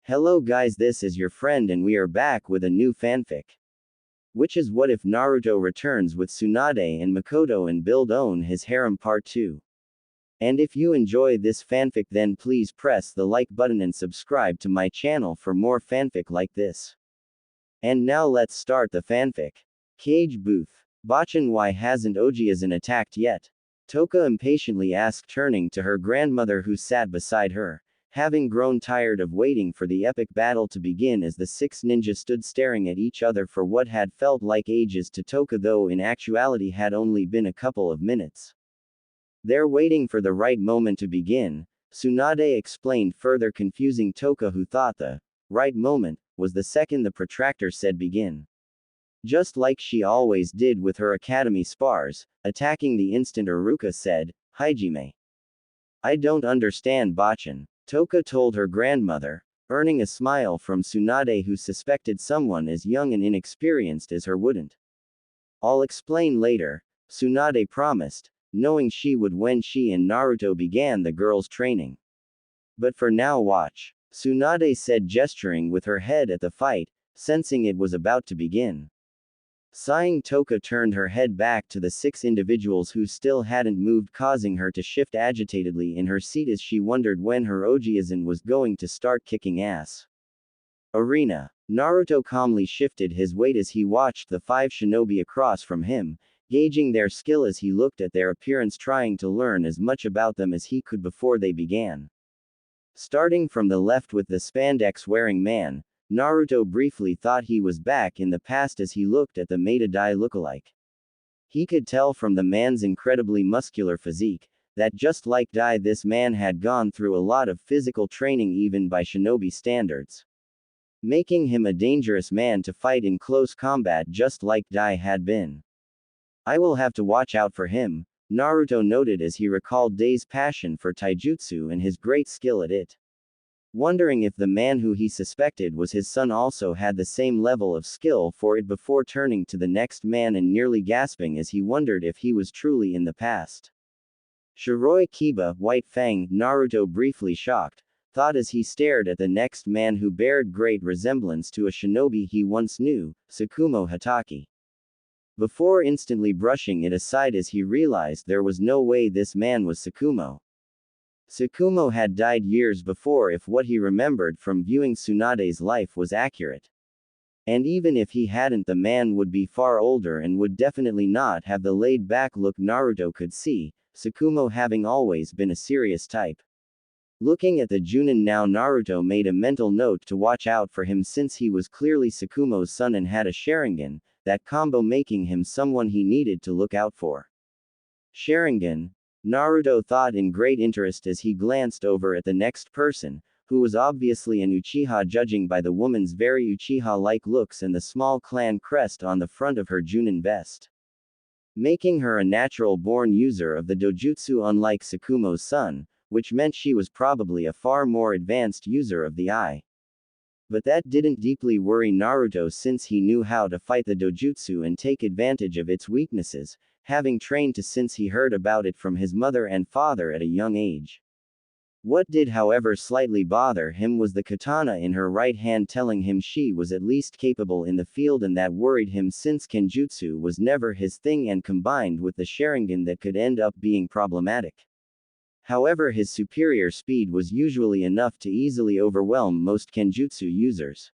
Hello guys, this is your friend and we are back with a new fanfic. Which is What If Naruto Returns with Tsunade and Mikoto and Build Own His Harem Part 2. And if you enjoy this fanfic then please press the like button and subscribe to my channel for more fanfic like this. And now let's start the fanfic. Cage Booth. Bachan, why hasn't Ojiazan attacked yet? Toka impatiently asked, turning to her grandmother who sat beside her. Having grown tired of waiting for the epic battle to begin as the six ninjas stood staring at each other for what had felt like ages to Toka, though in actuality had only been a couple of minutes. They're waiting for the right moment to begin, Tsunade explained, further confusing Toka, who thought the right moment was the second the protractor said begin. Just like she always did with her academy spars, attacking the instant Iruka said, Hajime. I don't understand, Bachan, Toka told her grandmother, earning a smile from Tsunade, who suspected someone as young and inexperienced as her wouldn't. I'll explain later, Tsunade promised, knowing she would when she and Naruto began the girls' training. But for now watch, Tsunade said, gesturing with her head at the fight, sensing it was about to begin. Sighing, Toka turned her head back to the six individuals who still hadn't moved, causing her to shift agitatedly in her seat as she wondered when her Ojiazan was going to start kicking ass. Arena. Naruto calmly shifted his weight as he watched the five shinobi across from him, gauging their skill as he looked at their appearance, trying to learn as much about them as he could before they began. Starting from the left with the spandex-wearing man, Naruto briefly thought he was back in the past as he looked at the Maida Dai lookalike. He could tell from the man's incredibly muscular physique, that just like Dai, this man had gone through a lot of physical training even by shinobi standards, making him a dangerous man to fight in close combat just like Dai had been. I will have to watch out for him, Naruto noted as he recalled Dai's passion for taijutsu and his great skill at it. Wondering if the man who he suspected was his son also had the same level of skill for it before turning to the next man and nearly gasping as he wondered if he was truly in the past. Shiroi Kiba, White Fang, Naruto briefly shocked, thought as he stared at the next man who bared great resemblance to a shinobi he once knew, Tsukumo Hatake. Before instantly brushing it aside as he realized there was no way this man was Tsukumo. Tsukumo had died years before if what he remembered from viewing Tsunade's life was accurate. And even if he hadn't, the man would be far older and would definitely not have the laid-back look Naruto could see, Tsukumo having always been a serious type. Looking at the Junin now, Naruto made a mental note to watch out for him since he was clearly Tsukumo's son and had a Sharingan, that combo making him someone he needed to look out for. Sharingan, Naruto thought in great interest as he glanced over at the next person, who was obviously an Uchiha, judging by the woman's very Uchiha-like looks and the small clan crest on the front of her Junin vest, making her a natural-born user of the dojutsu unlike Tsukumo's son, which meant she was probably a far more advanced user of the eye. But that didn't deeply worry Naruto since he knew how to fight the dojutsu and take advantage of its weaknesses, having trained to since he heard about it from his mother and father at a young age. What did however slightly bother him was the katana in her right hand, telling him she was at least capable in the field, and that worried him since kenjutsu was never his thing and combined with the Sharingan that could end up being problematic. However, his superior speed was usually enough to easily overwhelm most kenjutsu users.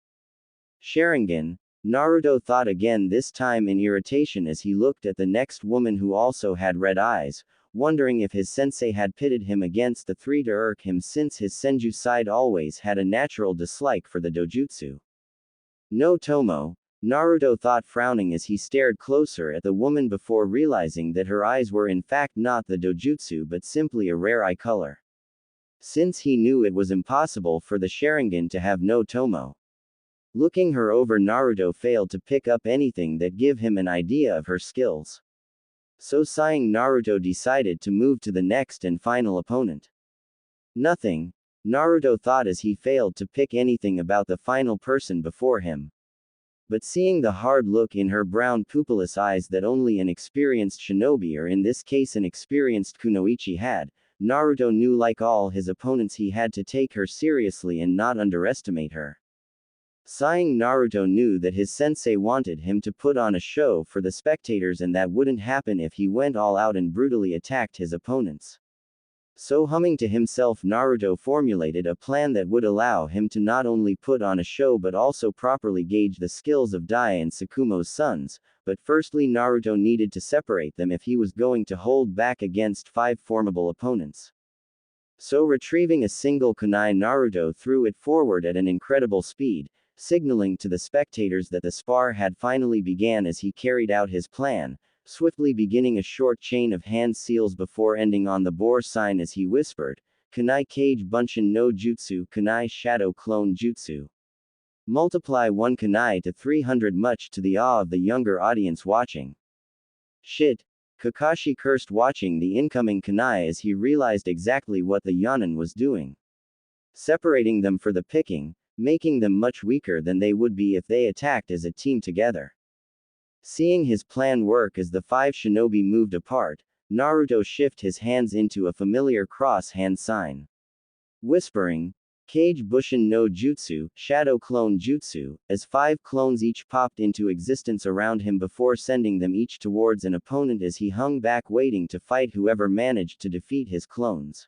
Sharingan, Naruto thought again, this time in irritation as he looked at the next woman who also had red eyes, wondering if his sensei had pitted him against the three to irk him since his senju side always had a natural dislike for the dojutsu. No Tomo, Naruto thought, frowning as he stared closer at the woman before realizing that her eyes were in fact not the dojutsu but simply a rare eye color. Since he knew it was impossible for the Sharingan to have no Tomo. Looking her over, Naruto failed to pick up anything that give him an idea of her skills. So sighing, Naruto decided to move to the next and final opponent. Nothing, Naruto thought as he failed to pick anything about the final person before him. But seeing the hard look in her brown pupilless eyes that only an experienced shinobi, or in this case an experienced kunoichi, had, Naruto knew like all his opponents he had to take her seriously and not underestimate her. Sighing, Naruto knew that his sensei wanted him to put on a show for the spectators, and that wouldn't happen if he went all out and brutally attacked his opponents. So humming to himself, Naruto formulated a plan that would allow him to not only put on a show but also properly gauge the skills of Dai and Tsukumo's sons. But firstly, Naruto needed to separate them if he was going to hold back against 5 formidable opponents. So retrieving a single kunai, Naruto threw it forward at an incredible speed, signaling to the spectators that the spar had finally began as he carried out his plan, swiftly beginning a short chain of hand seals before ending on the boar sign as he whispered, "Kunai Kage Bunshin no Jutsu, Kunai Shadow Clone Jutsu." Multiply 1 kunai to 300, much to the awe of the younger audience watching. Shit! Kakashi cursed, watching the incoming kunai as he realized exactly what the Yanin was doing. Separating them for the picking, making them much weaker than they would be if they attacked as a team together. Seeing his plan work as the 5 shinobi moved apart, Naruto shifted his hands into a familiar cross-hand sign. Whispering, "Kage Bushin no Jutsu, Shadow Clone Jutsu," as 5 clones each popped into existence around him before sending them each towards an opponent as he hung back waiting to fight whoever managed to defeat his clones.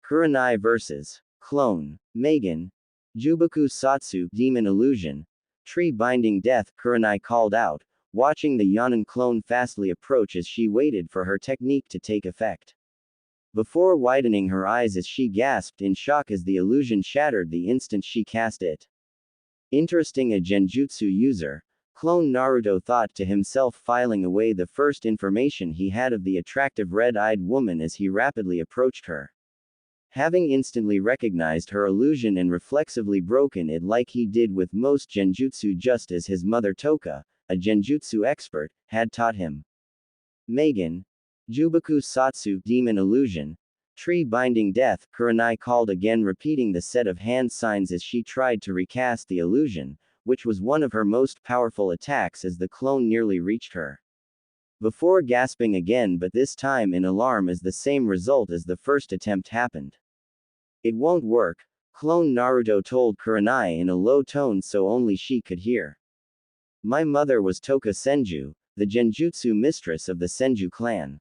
Kurenai vs. Clone. Megan. Jubaku Satsu, Demon Illusion. Tree Binding Death, Kurenai called out, watching the Yanin clone fastly approach as she waited for her technique to take effect. Before widening her eyes as she gasped in shock as the illusion shattered the instant she cast it. Interesting, a genjutsu user, clone Naruto thought to himself, filing away the first information he had of the attractive red-eyed woman as he rapidly approached her. Having instantly recognized her illusion and reflexively broken it like he did with most genjutsu, just as his mother Toka, a genjutsu expert, had taught him. Megan. Jubaku Satsu, Demon Illusion. Tree Binding Death, Kurenai called again, repeating the set of hand signs as she tried to recast the illusion, which was one of her most powerful attacks as the clone nearly reached her. Before gasping again, but this time in alarm as the same result as the first attempt happened. "It won't work," clone Naruto told Kurenai in a low tone so only she could hear. "My mother was Toka Senju, the genjutsu mistress of the Senju clan.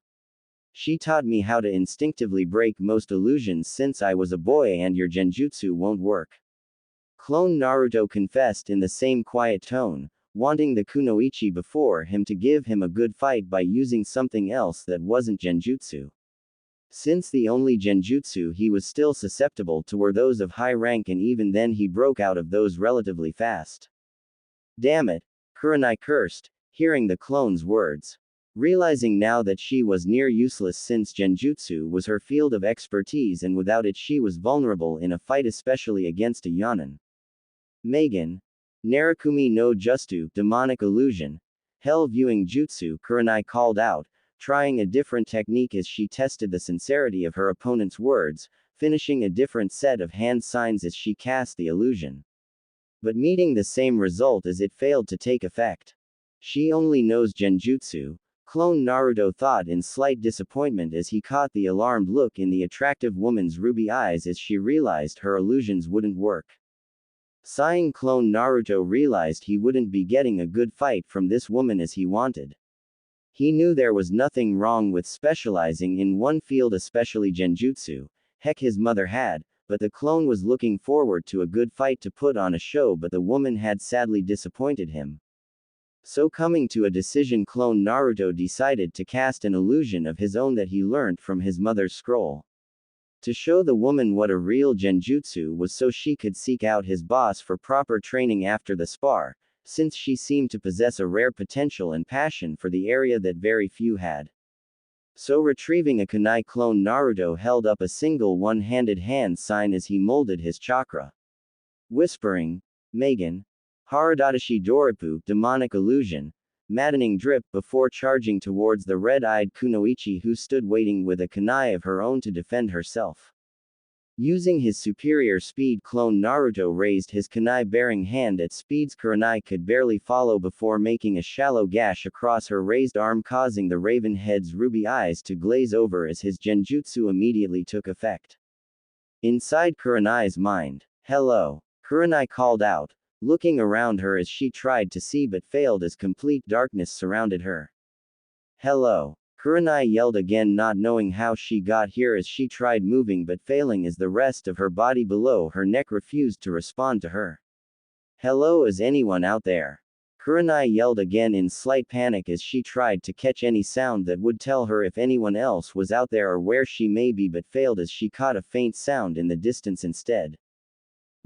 She taught me how to instinctively break most illusions since I was a boy, and your genjutsu won't work," clone Naruto confessed in the same quiet tone, wanting the kunoichi before him to give him a good fight by using something else that wasn't genjutsu. Since the only genjutsu he was still susceptible to were those of high rank, and even then he broke out of those relatively fast. "Damn it," Kurenai cursed, hearing the clone's words. Realizing now that she was near useless since genjutsu was her field of expertise and without it she was vulnerable in a fight, especially against a Yanin. Megan. Narakumi no Justu, Demonic Illusion. Hell Viewing Jutsu, Kurenai called out, trying a different technique as she tested the sincerity of her opponent's words, finishing a different set of hand signs as she cast the illusion. But meeting the same result as it failed to take effect. "She only knows genjutsu," clone Naruto thought in slight disappointment as he caught the alarmed look in the attractive woman's ruby eyes as she realized her illusions wouldn't work. Sighing, clone Naruto realized he wouldn't be getting a good fight from this woman as he wanted. He knew there was nothing wrong with specializing in one field, especially genjutsu. Heck, his mother had, but the clone was looking forward to a good fight to put on a show, but the woman had sadly disappointed him. So coming to a decision, clone Naruto decided to cast an illusion of his own that he learned from his mother's scroll. To show the woman what a real genjutsu was so she could seek out his boss for proper training after the spar, since she seemed to possess a rare potential and passion for the area that very few had. So retrieving a kunai, clone Naruto held up a single one-handed hand sign as he molded his chakra. Whispering, "Megan. Haradatashi Doripu, Demonic Illusion." Maddening drip, before charging towards the red-eyed kunoichi who stood waiting with a kunai of her own to defend herself. Using his superior speed, clone Naruto raised his kunai-bearing hand at speeds Kurenai could barely follow before making a shallow gash across her raised arm, causing the raven head's ruby eyes to glaze over as his genjutsu immediately took effect. Inside Kurenai's mind, "Hello," Kurenai called out, looking around her as she tried to see but failed as complete darkness surrounded her. "Hello." Kurenai yelled again, not knowing how she got here as she tried moving but failing as the rest of her body below her neck refused to respond to her. "Hello, is anyone out there?" Kurenai yelled again in slight panic as she tried to catch any sound that would tell her if anyone else was out there or where she may be, but failed as she caught a faint sound in the distance instead.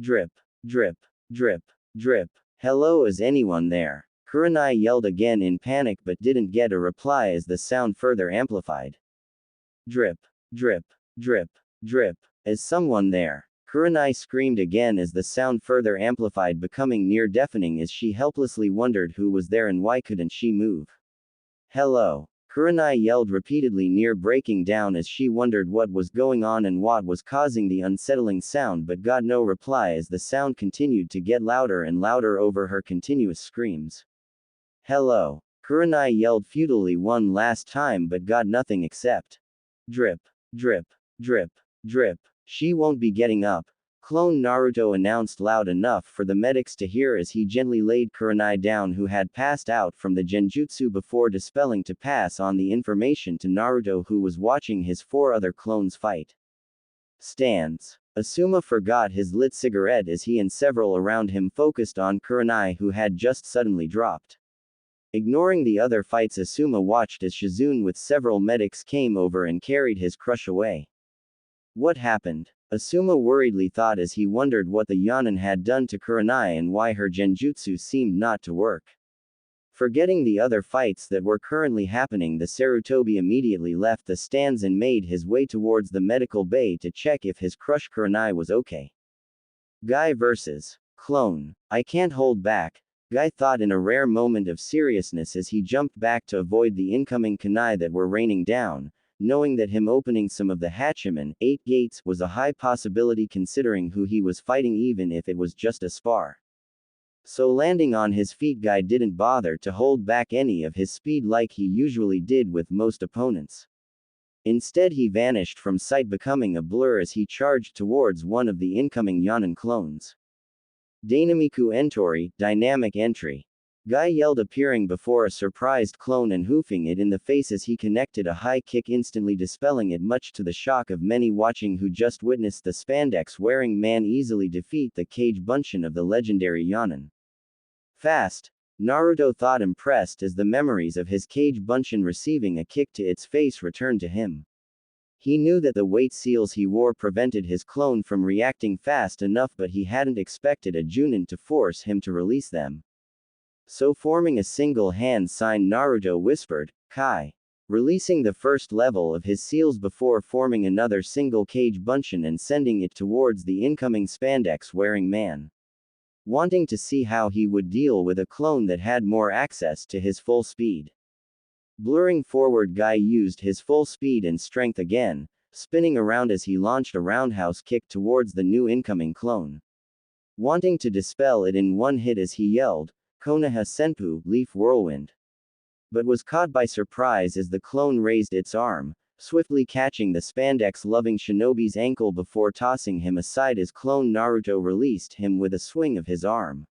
Drip, drip, drip, drip. "Hello, is anyone there?" Kurenai yelled again in panic but didn't get a reply as the sound further amplified. Drip, drip, drip, drip. "Is someone there?" Kurenai screamed again as the sound further amplified, becoming near deafening as she helplessly wondered who was there and why couldn't she move. "Hello." Kurenai yelled repeatedly, near breaking down as she wondered what was going on and what was causing the unsettling sound, but got no reply as the sound continued to get louder and louder over her continuous screams. "Hello." Kurenai yelled futilely one last time but got nothing except drip, drip, drip, drip. "She won't be getting up," Clone Naruto announced loud enough for the medics to hear as he gently laid Kurenai down, who had passed out from the genjutsu before dispelling, to pass on the information to Naruto, who was watching his 4 other clones fight. Stands. Asuma forgot his lit cigarette as he and several around him focused on Kurenai, who had just suddenly dropped. Ignoring the other fights, Asuma watched as Shizune with several medics came over and carried his crush away. What happened? Asuma worriedly thought as he wondered what the Yanin had done to Kurenai and why her genjutsu seemed not to work. Forgetting the other fights that were currently happening, the Sarutobi immediately left the stands and made his way towards the medical bay to check if his crush Kurenai was okay. Guy vs. Clone. "I can't hold back," Guy thought in a rare moment of seriousness as he jumped back to avoid the incoming kunai that were raining down, knowing that him opening some of the Hachiman 8 gates was a high possibility considering who he was fighting, even if it was just a spar. So landing on his feet, Guy didn't bother to hold back any of his speed like he usually did with most opponents. Instead, he vanished from sight, becoming a blur as he charged towards one of the incoming Yanin clones. "Dynamiku Entori, dynamic entry." Guy yelled, appearing before a surprised clone and hoofing it in the face as he connected a high kick, instantly dispelling it, much to the shock of many watching who just witnessed the spandex-wearing man easily defeat the Cage Bunshin of the legendary Yanin. Fast, Naruto thought, impressed as the memories of his Cage Bunshin receiving a kick to its face returned to him. He knew that the weight seals he wore prevented his clone from reacting fast enough, but he hadn't expected a Junin to force him to release them. So forming a single hand sign, Naruto whispered, "Kai," releasing the first level of his seals before forming another single Cage Bunshin and sending it towards the incoming spandex-wearing man. Wanting to see how he would deal with a clone that had more access to his full speed. Blurring forward, Guy used his full speed and strength again, spinning around as he launched a roundhouse kick towards the new incoming clone. Wanting to dispel it in one hit as he yelled, "Konoha Senpu, Leaf Whirlwind," but was caught by surprise as the clone raised its arm, swiftly catching the spandex-loving shinobi's ankle before tossing him aside as clone Naruto released him with a swing of his arm.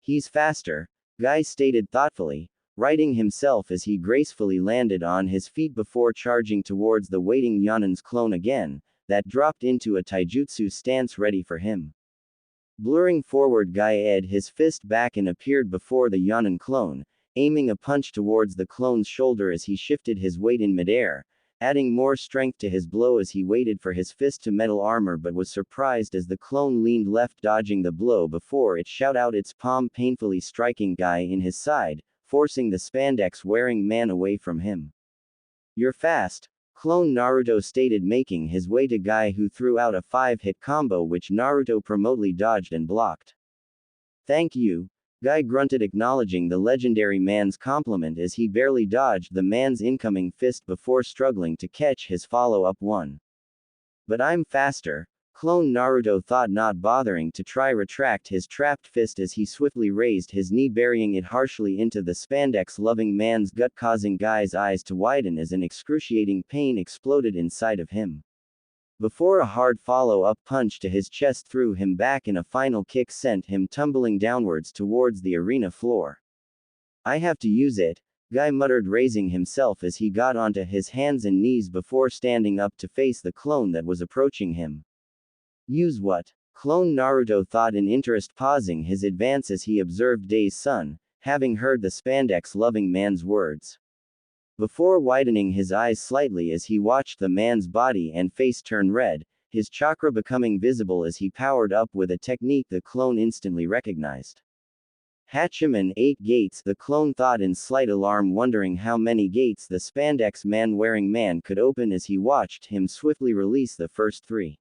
"He's faster," Guy stated thoughtfully, righting himself as he gracefully landed on his feet before charging towards the waiting Yanin's clone again, that dropped into a taijutsu stance ready for him. Blurring forward, Guy ed his fist back and appeared before the Yanin clone, aiming a punch towards the clone's shoulder as he shifted his weight in midair, adding more strength to his blow as he waited for his fist to metal armor, but was surprised as the clone leaned left, dodging the blow before it shot out its palm, painfully striking Guy in his side, forcing the spandex-wearing man away from him. "You're fast," Clone Naruto stated, making his way to Guy, who threw out a 5-hit combo which Naruto promptly dodged and blocked. "Thank you," Guy grunted, acknowledging the legendary man's compliment as he barely dodged the man's incoming fist before struggling to catch his follow-up one. "But I'm faster," Clone Naruto thought, not bothering to try retract his trapped fist as he swiftly raised his knee, burying it harshly into the spandex-loving man's gut, causing Guy's eyes to widen as an excruciating pain exploded inside of him. Before a hard follow-up punch to his chest threw him back, and a final kick sent him tumbling downwards towards the arena floor. "I have to use it," Guy muttered, raising himself as he got onto his hands and knees before standing up to face the clone that was approaching him. "Use what?" Clone Naruto thought in interest, pausing his advance as he observed Day's son, having heard the spandex-loving man's words. Before widening his eyes slightly as he watched the man's body and face turn red, his chakra becoming visible as he powered up with a technique the clone instantly recognized. "Hachiman 8 gates," the clone thought in slight alarm, wondering how many gates the spandex man-wearing man could open as he watched him swiftly release the first 3.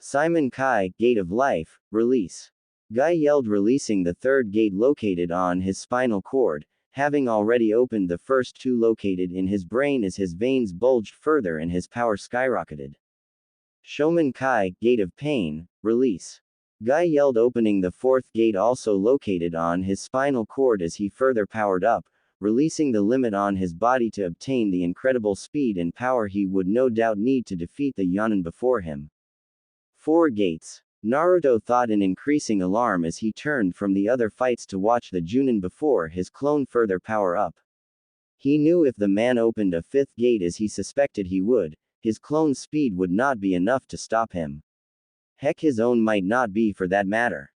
"Simon Kai, Gate of Life, release!" Guy yelled, releasing the third gate located on his spinal cord, having already opened the first 2 located in his brain as his veins bulged further and his power skyrocketed. "Shoman Kai, Gate of Pain, release!" Guy yelled, opening the 4th gate also located on his spinal cord as he further powered up, releasing the limit on his body to obtain the incredible speed and power he would no doubt need to defeat the Yonin before him. 4 gates. Naruto thought in increasing alarm as he turned from the other fights to watch the Junin before his clone further power up. He knew if the man opened a 5th gate as he suspected he would, his clone's speed would not be enough to stop him. Heck, his own might not be, for that matter.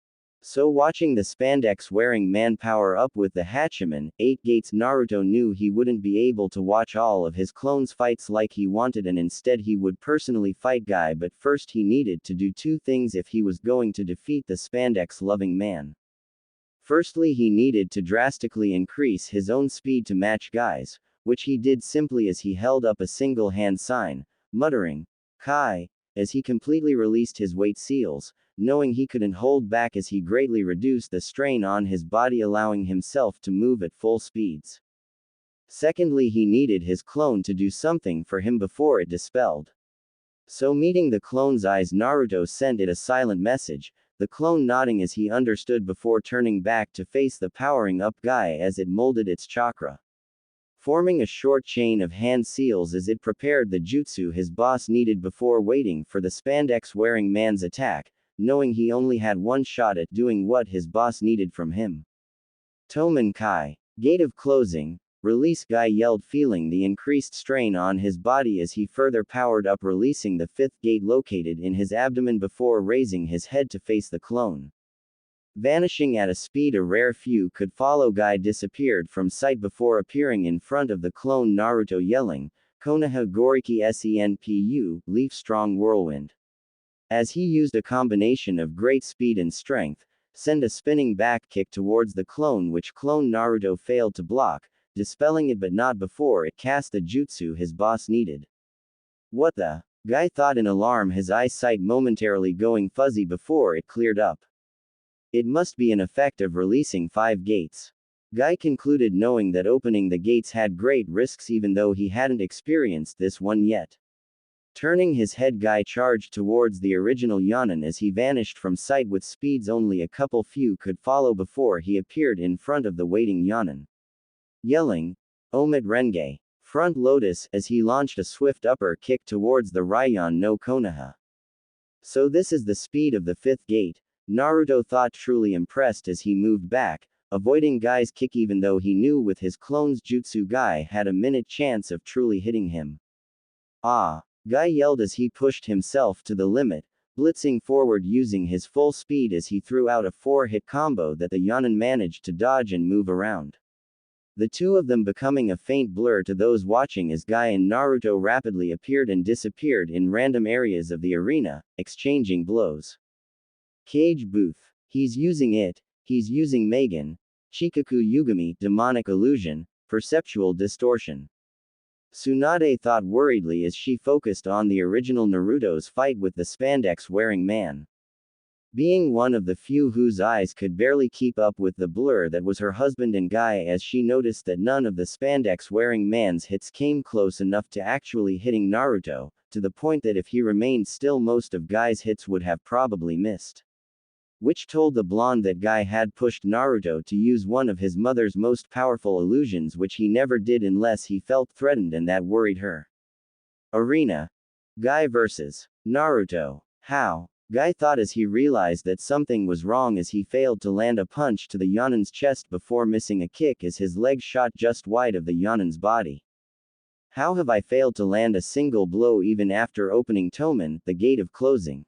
So watching the spandex-wearing man power up with the Hachiman 8 gates, Naruto knew he wouldn't be able to watch all of his clones' fights like he wanted, and instead he would personally fight Guy. But first he needed to do 2 things if he was going to defeat the spandex-loving man. Firstly, he needed to drastically increase his own speed to match Guy's, which he did simply as he held up a single hand sign, muttering, "Kai," as he completely released his weight seals, knowing he couldn't hold back as he greatly reduced the strain on his body, allowing himself to move at full speeds. Secondly, he needed his clone to do something for him before it dispelled. So meeting the clone's eyes, Naruto sent it a silent message, the clone nodding as he understood before turning back to face the powering up Guy as it molded its chakra, forming a short chain of hand seals as it prepared the jutsu his boss needed before waiting for the spandex-wearing man's attack, knowing he only had 1 shot at doing what his boss needed from him. "Toman Kai, Gate of Closing, release!" Guy yelled, feeling the increased strain on his body as he further powered up, releasing the 5th gate located in his abdomen before raising his head to face the clone. Vanishing at a speed a rare few could follow, Guy disappeared from sight before appearing in front of the clone Naruto, yelling, "Konoha Goriki Senpu, Leaf Strong Whirlwind!" As he used a combination of great speed and strength, sent a spinning back kick towards the clone, which clone Naruto failed to block, dispelling it but not before it cast the jutsu his boss needed. "What the?" Guy thought in alarm, his eyesight momentarily going fuzzy before it cleared up. It must be an effect of releasing 5 gates. Guy concluded, knowing that opening the gates had great risks even though he hadn't experienced this one yet. Turning his head, Guy charged towards the original Yonin as he vanished from sight with speeds only a couple few could follow before he appeared in front of the waiting Yonin. Yelling, "Omit Renge, Front Lotus," as he launched a swift upper kick towards the Raion no Konoha. So this is the speed of the 5th gate, Naruto thought, truly impressed as he moved back, avoiding Guy's kick even though he knew with his clone's jutsu Guy had a minute chance of truly hitting him. "Ah!" Guy yelled as he pushed himself to the limit, blitzing forward using his full speed as he threw out a 4-hit combo that the Yonin managed to dodge and move around. The 2 of them becoming a faint blur to those watching as Guy and Naruto rapidly appeared and disappeared in random areas of the arena, exchanging blows. Cage Booth. He's using it, he's using Megan. Shikaku Yugami, demonic illusion, perceptual distortion. Tsunade thought worriedly as she focused on the original Naruto's fight with the spandex-wearing man. Being one of the few whose eyes could barely keep up with the blur that was her husband and Guy, as she noticed that none of the spandex-wearing man's hits came close enough to actually hitting Naruto, to the point that if he remained still most of Guy's hits would have probably missed. Which told the blonde that Guy had pushed Naruto to use one of his mother's most powerful illusions, which he never did unless he felt threatened, and that worried her. Arena. Guy vs. Naruto. How? Guy thought as he realized that something was wrong as he failed to land a punch to the Yonin's chest before missing a kick as his leg shot just wide of the Yonin's body. How have I failed to land a single blow even after opening Tomen, the gate of closing?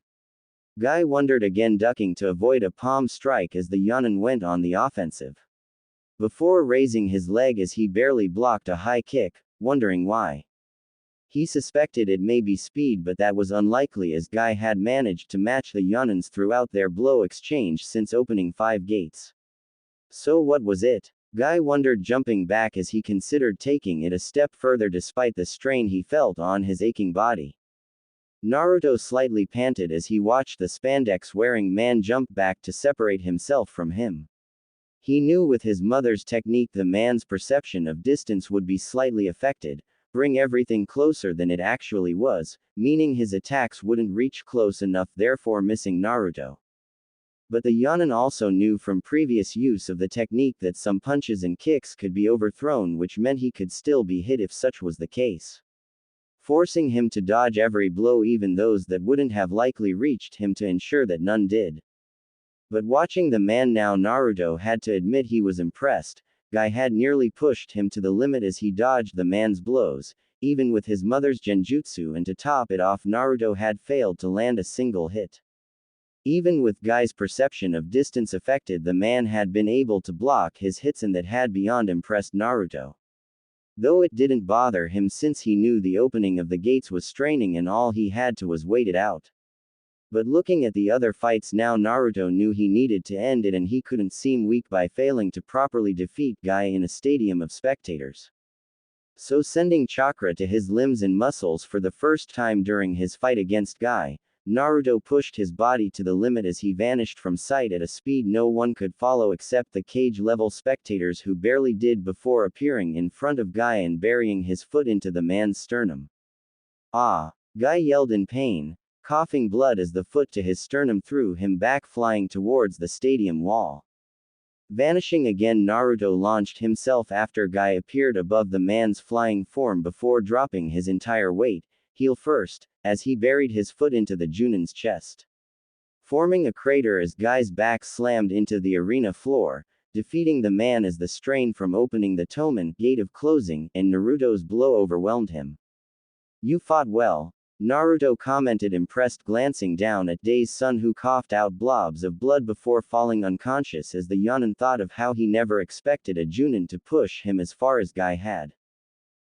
Guy wondered again, ducking to avoid a palm strike as the Yonin went on the offensive. Before raising his leg as he barely blocked a high kick, wondering why. He suspected it may be speed, but that was unlikely as Guy had managed to match the Yonins throughout their blow exchange since opening 5 gates. So what was it? Guy wondered, jumping back as he considered taking it a step further despite the strain he felt on his aching body. Naruto slightly panted as he watched the spandex-wearing man jump back to separate himself from him. He knew with his mother's technique the man's perception of distance would be slightly affected, bring everything closer than it actually was, meaning his attacks wouldn't reach close enough, therefore missing Naruto. But the Yonin also knew from previous use of the technique that some punches and kicks could be overthrown, which meant he could still be hit if such was the case, forcing him to dodge every blow, even those that wouldn't have likely reached him, to ensure that none did. But watching the man now, Naruto had to admit he was impressed. Guy had nearly pushed him to the limit as he dodged the man's blows, even with his mother's genjutsu, and to top it off, Naruto had failed to land a single hit. Even with Guy's perception of distance affected, the man had been able to block his hits, and that had beyond impressed Naruto. Though it didn't bother him since he knew the opening of the gates was straining and all he had to was wait it out. But looking at the other fights now, Naruto knew he needed to end it, and he couldn't seem weak by failing to properly defeat Guy in a stadium of spectators. So sending chakra to his limbs and muscles for the first time during his fight against Guy, Naruto pushed his body to the limit as he vanished from sight at a speed no one could follow except the cage-level spectators, who barely did before appearing in front of Guy and burying his foot into the man's sternum. Ah! Guy yelled in pain, coughing blood as the foot to his sternum threw him back, flying towards the stadium wall. Vanishing again, Naruto launched himself after Guy appeared above the man's flying form before dropping his entire weight, heel first, as he buried his foot into the Junin's chest, forming a crater as Guy's back slammed into the arena floor, defeating the man as the strain from opening the Tomen gate of closing and Naruto's blow overwhelmed him. You fought well, Naruto commented, impressed, glancing down at Day's son, who coughed out blobs of blood before falling unconscious as the Yonin thought of how he never expected a Junin to push him as far as Guy had.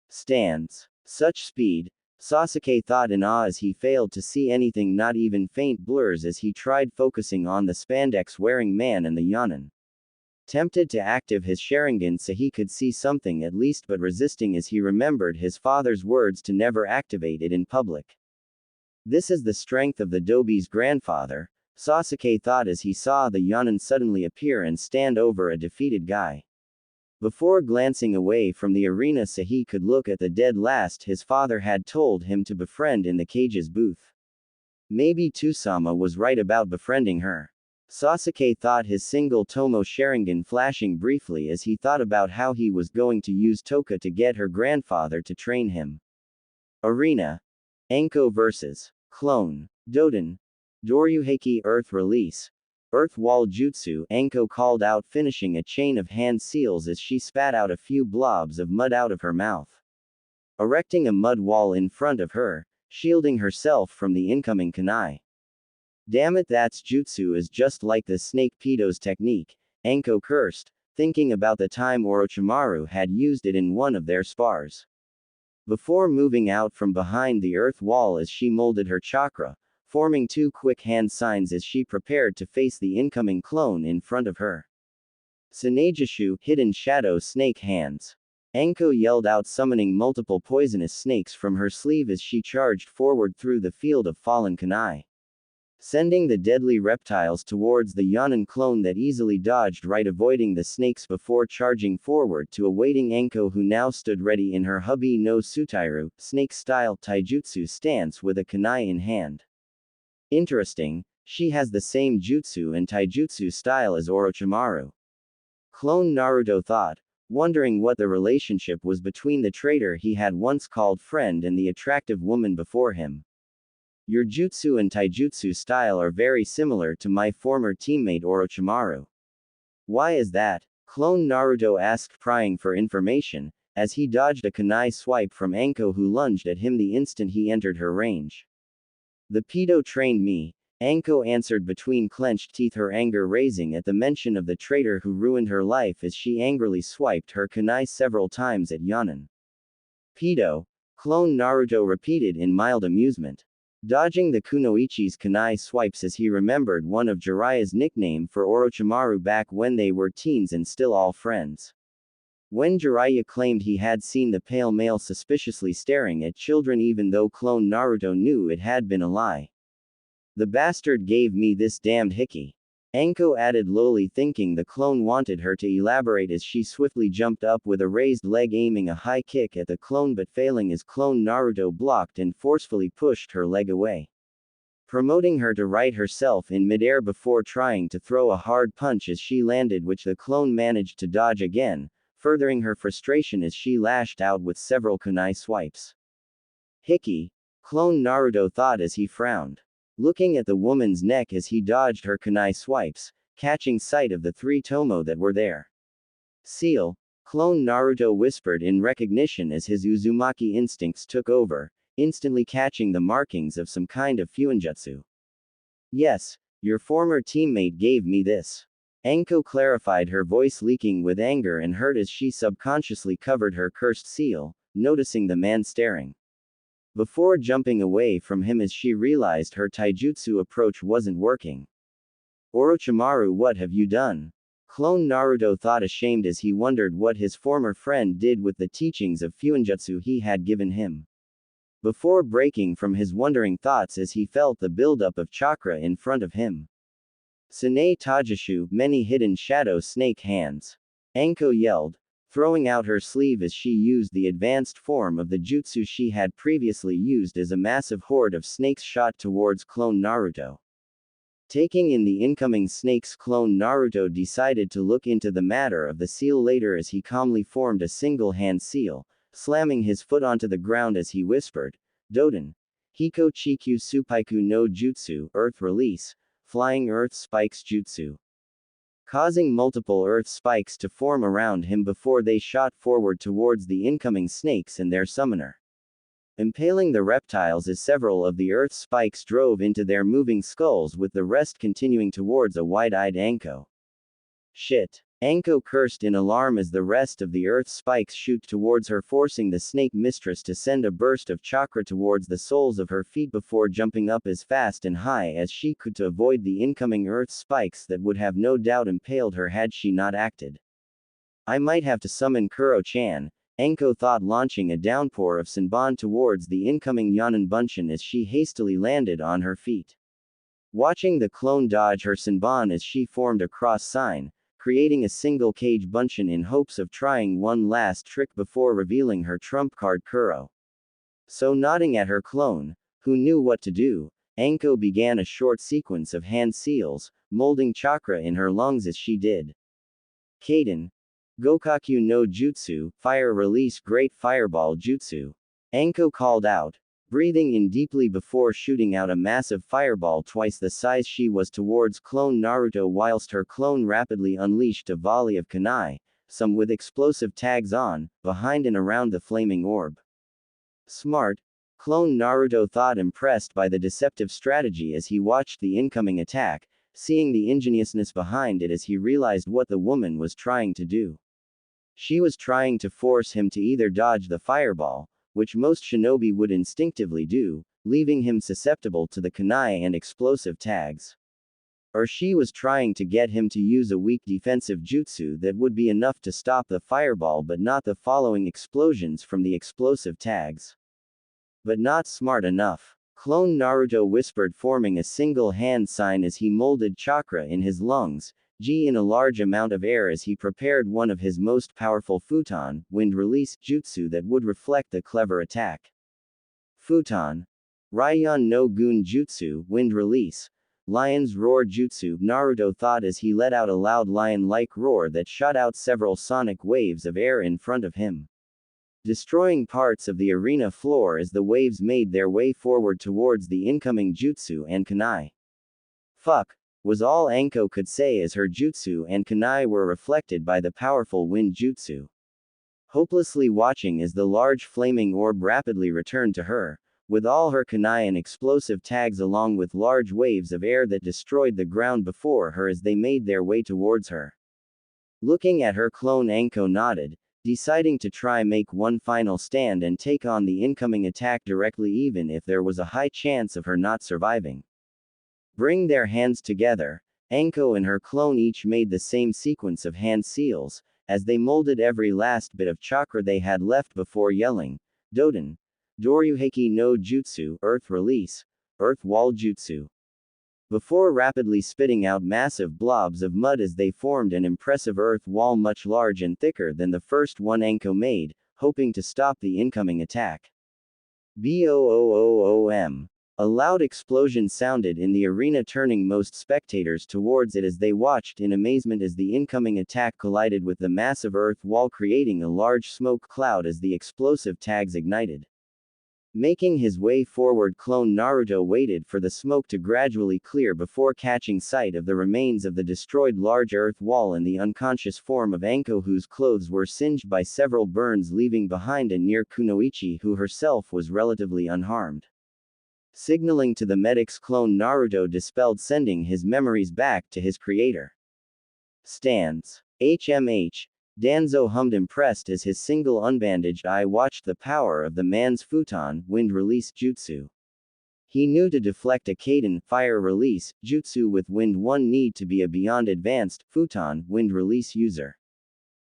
Stands. Such speed, Sasuke thought in awe as he failed to see anything, not even faint blurs, as he tried focusing on the spandex-wearing man and the Yonin. Tempted to active his Sharingan so he could see something at least, but resisting as he remembered his father's words to never activate it in public. This is the strength of the Dobi's grandfather, Sasuke thought as he saw the Yonin suddenly appear and stand over a defeated Guy. Before glancing away from the arena so he could look at the dead last his father had told him to befriend in the cage's booth. Maybe Tsunade was right about befriending her. Sasuke thought, his single Tomo Sharingan flashing briefly as he thought about how he was going to use Toka to get her grandfather to train him. Arena. Anko vs. Clone. Doden. Doryuheiki Earth Release. Earth Wall Jutsu, Anko called out, finishing a chain of hand seals as she spat out a few blobs of mud out of her mouth, erecting a mud wall in front of her, shielding herself from the incoming kunai. Damn it, that's jutsu is just like the snake pedo's technique, Anko cursed, thinking about the time Orochimaru had used it in one of their spars. Before moving out from behind the earth wall as she molded her chakra, forming 2 quick hand signs as she prepared to face the incoming clone in front of her. Tsunade, hidden shadow snake hands. Anko yelled out, summoning multiple poisonous snakes from her sleeve as she charged forward through the field of fallen kunai. sending the deadly reptiles towards the Yanan clone that easily dodged right, avoiding the snakes before charging forward to a waiting Anko, who now stood ready in her Hubby no Sutairu, snake-style taijutsu stance with a kunai in hand. Interesting, she has the same jutsu and taijutsu style as Orochimaru. Clone Naruto thought, wondering what the relationship was between the traitor he had once called friend and the attractive woman before him. Your jutsu and taijutsu style are very similar to my former teammate Orochimaru. Why is that? Clone Naruto asked, prying for information, as he dodged a kunai swipe from Anko, who lunged at him the instant he entered her range. The pedo trained me, Anko answered between clenched teeth, her anger raising at the mention of the traitor who ruined her life as she angrily swiped her kunai several times at Yanan. Pedo? Clone Naruto repeated in mild amusement, dodging the kunoichi's kunai swipes as he remembered one of Jiraiya's nickname for Orochimaru back when they were teens and still all friends. When Jiraiya claimed he had seen the pale male suspiciously staring at children, even though Clone Naruto knew it had been a lie. The bastard gave me this damned hickey. Anko added lowly, thinking the clone wanted her to elaborate as she swiftly jumped up with a raised leg, aiming a high kick at the clone but failing as Clone Naruto blocked and forcefully pushed her leg away, promoting her to right herself in midair before trying to throw a hard punch as she landed, which the clone managed to dodge again, furthering her frustration as she lashed out with several kunai swipes. Hickey, Clone Naruto thought as he frowned, looking at the woman's neck as he dodged her kunai swipes, catching sight of the 3 tomo that were there. Seal, Clone Naruto whispered in recognition as his Uzumaki instincts took over, instantly catching the markings of some kind of fuinjutsu. Yes, your former teammate gave me this. Anko clarified, her voice leaking with anger and hurt as she subconsciously covered her cursed seal, noticing the man staring, before jumping away from him as she realized her taijutsu approach wasn't working. Orochimaru, what have you done? Clone Naruto thought, ashamed as he wondered what his former friend did with the teachings of fuinjutsu he had given him, before breaking from his wondering thoughts as he felt the buildup of chakra in front of him. Tsunade Tajishu, many hidden shadow snake hands. Anko yelled, throwing out her sleeve as she used the advanced form of the jutsu she had previously used as a massive horde of snakes shot towards Clone Naruto. Taking in the incoming snakes, Clone Naruto decided to look into the matter of the seal later as he calmly formed a single-hand seal, slamming his foot onto the ground as he whispered, Doden, Hiko Chikyu Supaiku no Jutsu, Earth Release, Flying Earth Spikes Jutsu, causing multiple earth spikes to form around him before they shot forward towards the incoming snakes and their summoner, impaling the reptiles as several of the earth spikes drove into their moving skulls, with the rest continuing towards a wide-eyed Anko. Shit. Anko cursed in alarm as the rest of the earth spikes shoot towards her, forcing the snake mistress to send a burst of chakra towards the soles of her feet before jumping up as fast and high as she could to avoid the incoming earth spikes that would have no doubt impaled her had she not acted. I might have to summon Kuro-chan, Anko thought, launching a downpour of Senbon towards the incoming Yanan Bunshin as she hastily landed on her feet, watching the clone dodge her Senbon as she formed a cross sign, creating a single cage Bunshin in hopes of trying one last trick before revealing her trump card Kuro. So nodding at her clone, who knew what to do, Anko began a short sequence of hand seals, molding chakra in her lungs as she did. Kaden. Gokaku no Jutsu, Fire Release Great Fireball Jutsu. Anko called out, breathing in deeply before shooting out a massive fireball twice the size she was towards Clone Naruto, whilst her clone rapidly unleashed a volley of kunai, some with explosive tags on, behind and around the flaming orb. Smart, Clone Naruto thought, impressed by the deceptive strategy as he watched the incoming attack, seeing the ingeniousness behind it as he realized what the woman was trying to do. She was trying to force him to either dodge the fireball, which most shinobi would instinctively do, leaving him susceptible to the kunai and explosive tags, or she was trying to get him to use a weak defensive jutsu that would be enough to stop the fireball but not the following explosions from the explosive tags. But not smart enough. Clone Naruto whispered, forming a single hand sign as he molded chakra in his lungs, G in a large amount of air as he prepared one of his most powerful futon, wind release, jutsu that would reflect the clever attack. Futon. Raiyan no Gun Jutsu, wind release. Lion's roar jutsu, Naruto thought as he let out a loud lion-like roar that shot out several sonic waves of air in front of him, destroying parts of the arena floor as the waves made their way forward towards the incoming jutsu and kunai. Fuck, was all Anko could say as her jutsu and kunai were reflected by the powerful wind jutsu. Hopelessly watching as the large flaming orb rapidly returned to her, with all her kunai and explosive tags along with large waves of air that destroyed the ground before her as they made their way towards her. Looking at her clone, Anko nodded, deciding to try make one final stand and take on the incoming attack directly even if there was a high chance of her not surviving. Bring their hands together. Anko and her clone each made the same sequence of hand seals, as they molded every last bit of chakra they had left before yelling, Doden. Doryuheki no Jutsu, Earth Release, Earth Wall Jutsu. Before rapidly spitting out massive blobs of mud as they formed an impressive earth wall much larger and thicker than the first one Anko made, hoping to stop the incoming attack. Boom! A loud explosion sounded in the arena, turning most spectators towards it as they watched in amazement as the incoming attack collided with the massive earth wall, creating a large smoke cloud as the explosive tags ignited. Making his way forward, clone Naruto waited for the smoke to gradually clear before catching sight of the remains of the destroyed large earth wall and the unconscious form of Anko, whose clothes were singed by several burns, leaving behind a near Kunoichi who herself was relatively unharmed. Signaling to the medics, clone Naruto dispelled, sending his memories back to his creator. Stands. HMH. Danzo hummed, impressed as his single unbandaged eye watched the power of the man's futon, wind release jutsu. He knew to deflect a Kaiden, fire release, jutsu with wind one need to be a beyond advanced, futon, wind release user.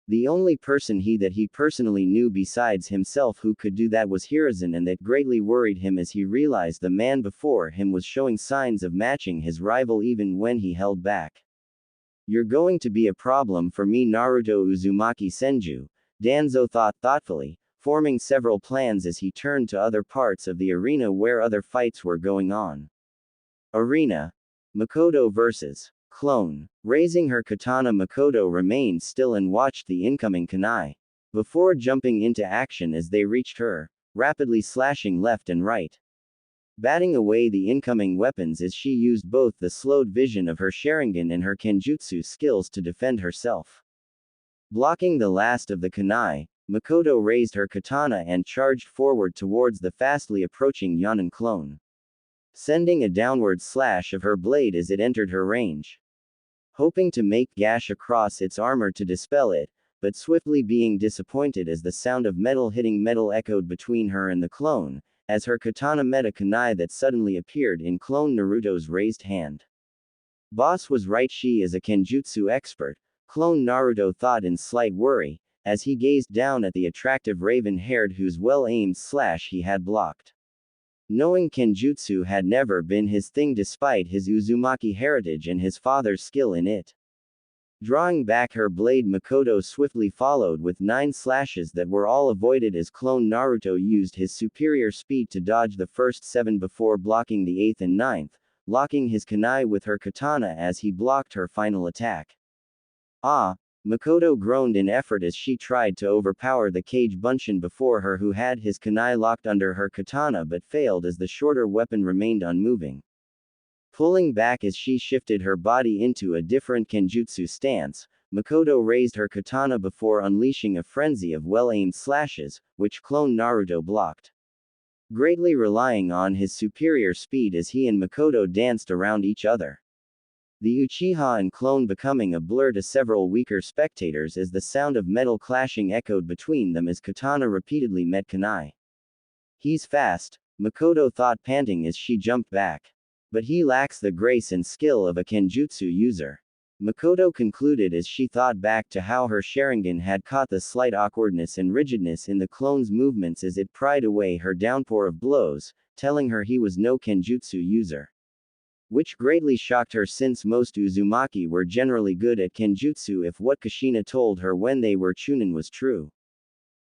The only person he personally knew besides himself who could do that was Hiruzen, and that greatly worried him as he realized the man before him was showing signs of matching his rival even when he held back. You're going to be a problem for me, Naruto Uzumaki Senju, Danzo thought thoughtfully, forming several plans as he turned to other parts of the arena where other fights were going on. Arena. Mikoto vs. Clone. Raising her katana, Mikoto remained still and watched the incoming kunai, before jumping into action as they reached her, rapidly slashing left and right, batting away the incoming weapons as she used both the slowed vision of her Sharingan and her Kenjutsu skills to defend herself. Blocking the last of the kunai, Mikoto raised her katana and charged forward towards the fastly approaching Yanin clone, sending a downward slash of her blade as it entered her range, hoping to make gash across its armor to dispel it, but swiftly being disappointed as the sound of metal hitting metal echoed between her and the clone, as her katana met a kunai that suddenly appeared in clone Naruto's raised hand. Boss was right, she is a Kenjutsu expert, clone Naruto thought in slight worry, as he gazed down at the attractive raven-haired whose well-aimed slash he had blocked. Knowing Kenjutsu had never been his thing despite his Uzumaki heritage and his father's skill in it. Drawing back her blade, Mikoto swiftly followed with 9 slashes that were all avoided as clone Naruto used his superior speed to dodge the first 7 before blocking the 8th and 9th, locking his kunai with her katana as he blocked her final attack. Ah! Mikoto groaned in effort as she tried to overpower the Kage Bunshin before her, who had his kunai locked under her katana but failed as the shorter weapon remained unmoving. Pulling back as she shifted her body into a different Kenjutsu stance, Mikoto raised her katana before unleashing a frenzy of well-aimed slashes, which clone Naruto blocked, greatly relying on his superior speed as he and Mikoto danced around each other. The Uchiha and clone becoming a blur to several weaker spectators as the sound of metal clashing echoed between them as katana repeatedly met kunai. He's fast, Mikoto thought, panting as she jumped back. But he lacks the grace and skill of a Kenjutsu user. Mikoto concluded as she thought back to how her Sharingan had caught the slight awkwardness and rigidness in the clone's movements as it pried away her downpour of blows, telling her he was no Kenjutsu user. Which greatly shocked her since most Uzumaki were generally good at Kenjutsu if what Kushina told her when they were Chunin was true.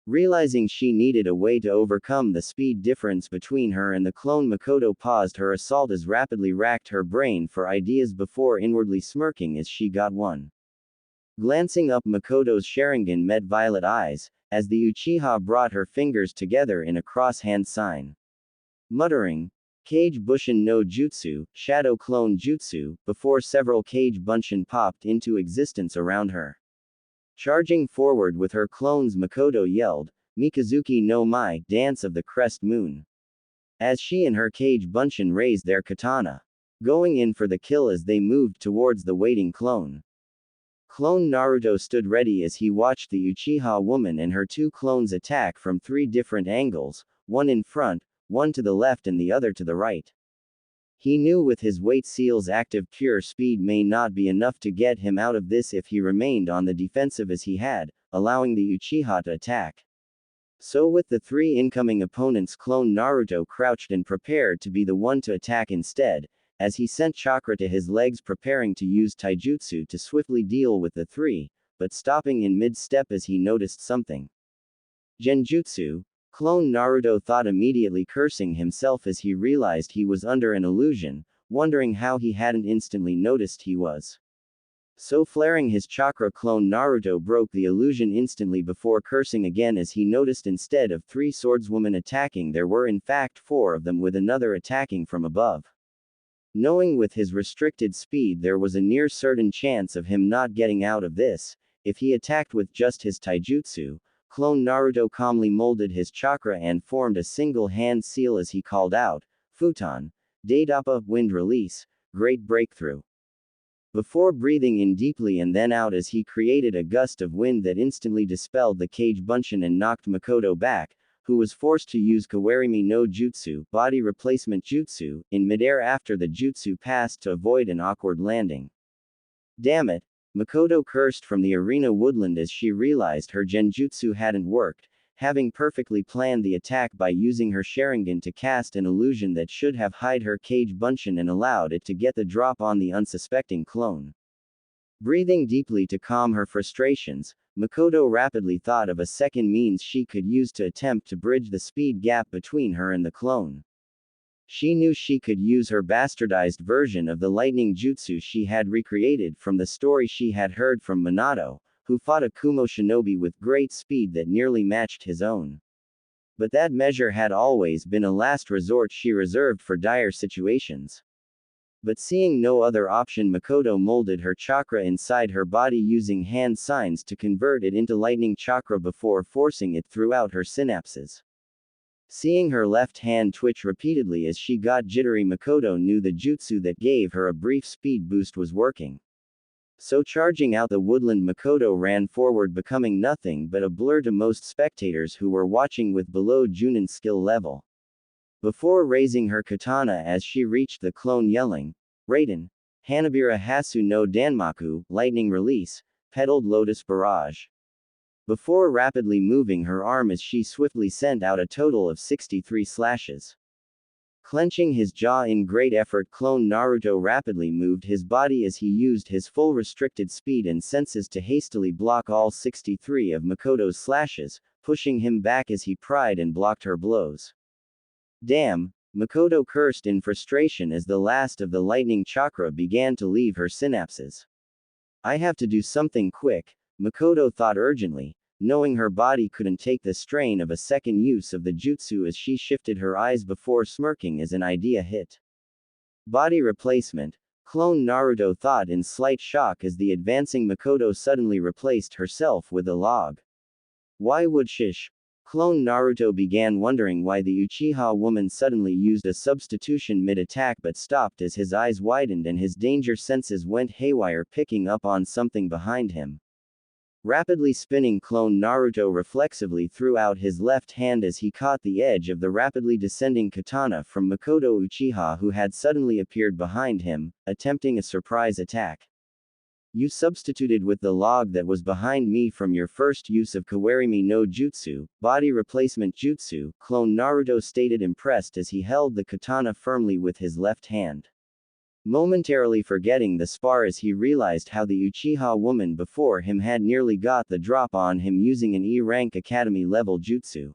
Realizing she needed a way to overcome the speed difference between her and the clone, Mikoto paused her assault as rapidly racked her brain for ideas before inwardly smirking as she got one. Glancing up, Mikoto's Sharingan met violet eyes, as the Uchiha brought her fingers together in a cross-hand sign. Muttering, Kage Bushin no Jutsu, Shadow Clone Jutsu, before several Kage Bunshin popped into existence around her. Charging forward with her clones, Mikoto yelled, Mikazuki no Mai, Dance of the Crest Moon. As she and her Kage Bunshin raised their katana, going in for the kill as they moved towards the waiting clone. Clone Naruto stood ready as he watched the Uchiha woman and her two clones attack from three different angles, one in front, one to the left and the other to the right. He knew with his weight seal's active pure speed may not be enough to get him out of this if he remained on the defensive as he had, allowing the Uchiha to attack. So with the three incoming opponents, clone Naruto crouched and prepared to be the one to attack instead, as he sent chakra to his legs preparing to use taijutsu to swiftly deal with the three, but stopping in mid-step as he noticed something. Genjutsu, clone Naruto thought, immediately cursing himself as he realized he was under an illusion, wondering how he hadn't instantly noticed he was. So flaring his chakra, clone Naruto broke the illusion instantly before cursing again as he noticed instead of three swordswomen attacking there were in fact four of them with another attacking from above. Knowing with his restricted speed there was a near certain chance of him not getting out of this, if he attacked with just his taijutsu, clone Naruto calmly molded his chakra and formed a single hand seal as he called out, Futon, Daidappa, wind release, great breakthrough. Before breathing in deeply and then out as he created a gust of wind that instantly dispelled the Kage Bunshin and knocked Mikoto back, who was forced to use Kawarimi no Jutsu, body replacement jutsu, in midair after the jutsu passed to avoid an awkward landing. Damn it! Mikoto cursed from the arena woodland as she realized her genjutsu hadn't worked, having perfectly planned the attack by using her Sharingan to cast an illusion that should have hid her Kage Bunshin and allowed it to get the drop on the unsuspecting clone. Breathing deeply to calm her frustrations, Mikoto rapidly thought of a second means she could use to attempt to bridge the speed gap between her and the clone. She knew she could use her bastardized version of the lightning jutsu she had recreated from the story she had heard from Minato, who fought a Kumo shinobi with great speed that nearly matched his own. But that measure had always been a last resort she reserved for dire situations. But seeing no other option, Mikoto molded her chakra inside her body using hand signs to convert it into lightning chakra before forcing it throughout her synapses. Seeing her left hand twitch repeatedly as she got jittery, Mikoto knew the jutsu that gave her a brief speed boost was working. So charging out the woodland, Mikoto ran forward, becoming nothing but a blur to most spectators who were watching with below Junin's skill level. Before raising her katana as she reached the clone, yelling, Raiden, Hanabira Hasu no Danmaku, lightning release, petaled lotus barrage. Before rapidly moving her arm as she swiftly sent out a total of 63 slashes. Clenching his jaw in great effort, clone Naruto rapidly moved his body as he used his full restricted speed and senses to hastily block all 63 of Mikoto's slashes, pushing him back as he pried and blocked her blows. Damn! Mikoto cursed in frustration as the last of the lightning chakra began to leave her synapses. I have to do something quick, Mikoto thought urgently, knowing her body couldn't take the strain of a second use of the jutsu as she shifted her eyes before smirking as an idea hit. Body replacement, clone Naruto thought in slight shock as the advancing Mikoto suddenly replaced herself with a log. Why would shish? Clone Naruto began wondering why the Uchiha woman suddenly used a substitution mid-attack but stopped as his eyes widened and his danger senses went haywire, picking up on something behind him. Rapidly spinning, clone Naruto reflexively threw out his left hand as he caught the edge of the rapidly descending katana from Mikoto Uchiha, who had suddenly appeared behind him, attempting a surprise attack. You substituted with the log that was behind me from your first use of Kawarimi no Jutsu, body replacement jutsu, clone Naruto stated impressed as he held the katana firmly with his left hand. Momentarily forgetting the spar as he realized how the Uchiha woman before him had nearly got the drop on him using an E-rank academy level jutsu.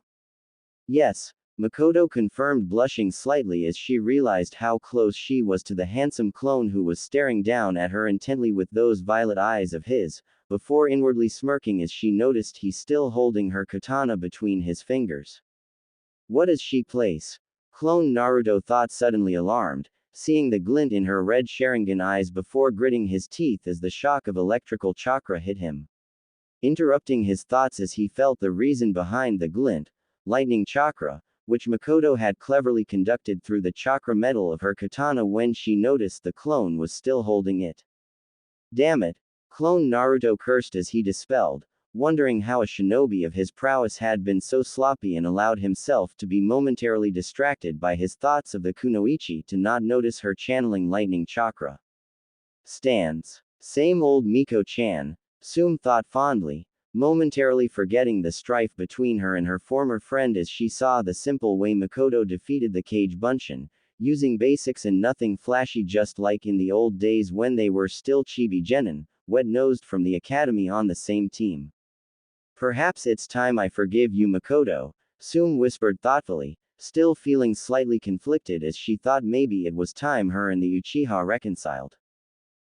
Yes, Mikoto confirmed, blushing slightly as she realized how close she was to the handsome clone who was staring down at her intently with those violet eyes of his, before inwardly smirking as she noticed he still holding her katana between his fingers. What is she place? Clone Naruto thought, suddenly alarmed, seeing the glint in her red Sharingan eyes before gritting his teeth as the shock of electrical chakra hit him. Interrupting his thoughts as he felt the reason behind the glint, lightning chakra, which Mikoto had cleverly conducted through the chakra metal of her katana when she noticed the clone was still holding it. Damn it! Clone Naruto cursed as he dispelled, wondering how a shinobi of his prowess had been so sloppy and allowed himself to be momentarily distracted by his thoughts of the kunoichi to not notice her channeling lightning chakra. Stands. Same old Miko-chan, Sum thought fondly, momentarily forgetting the strife between her and her former friend as she saw the simple way Mikoto defeated the Cage Bunshin, using basics and nothing flashy, just like in the old days when they were still chibi genin, wet-nosed from the academy on the same team. Perhaps it's time I forgive you, Mikoto, Sum whispered thoughtfully, still feeling slightly conflicted as she thought maybe it was time her and the Uchiha reconciled.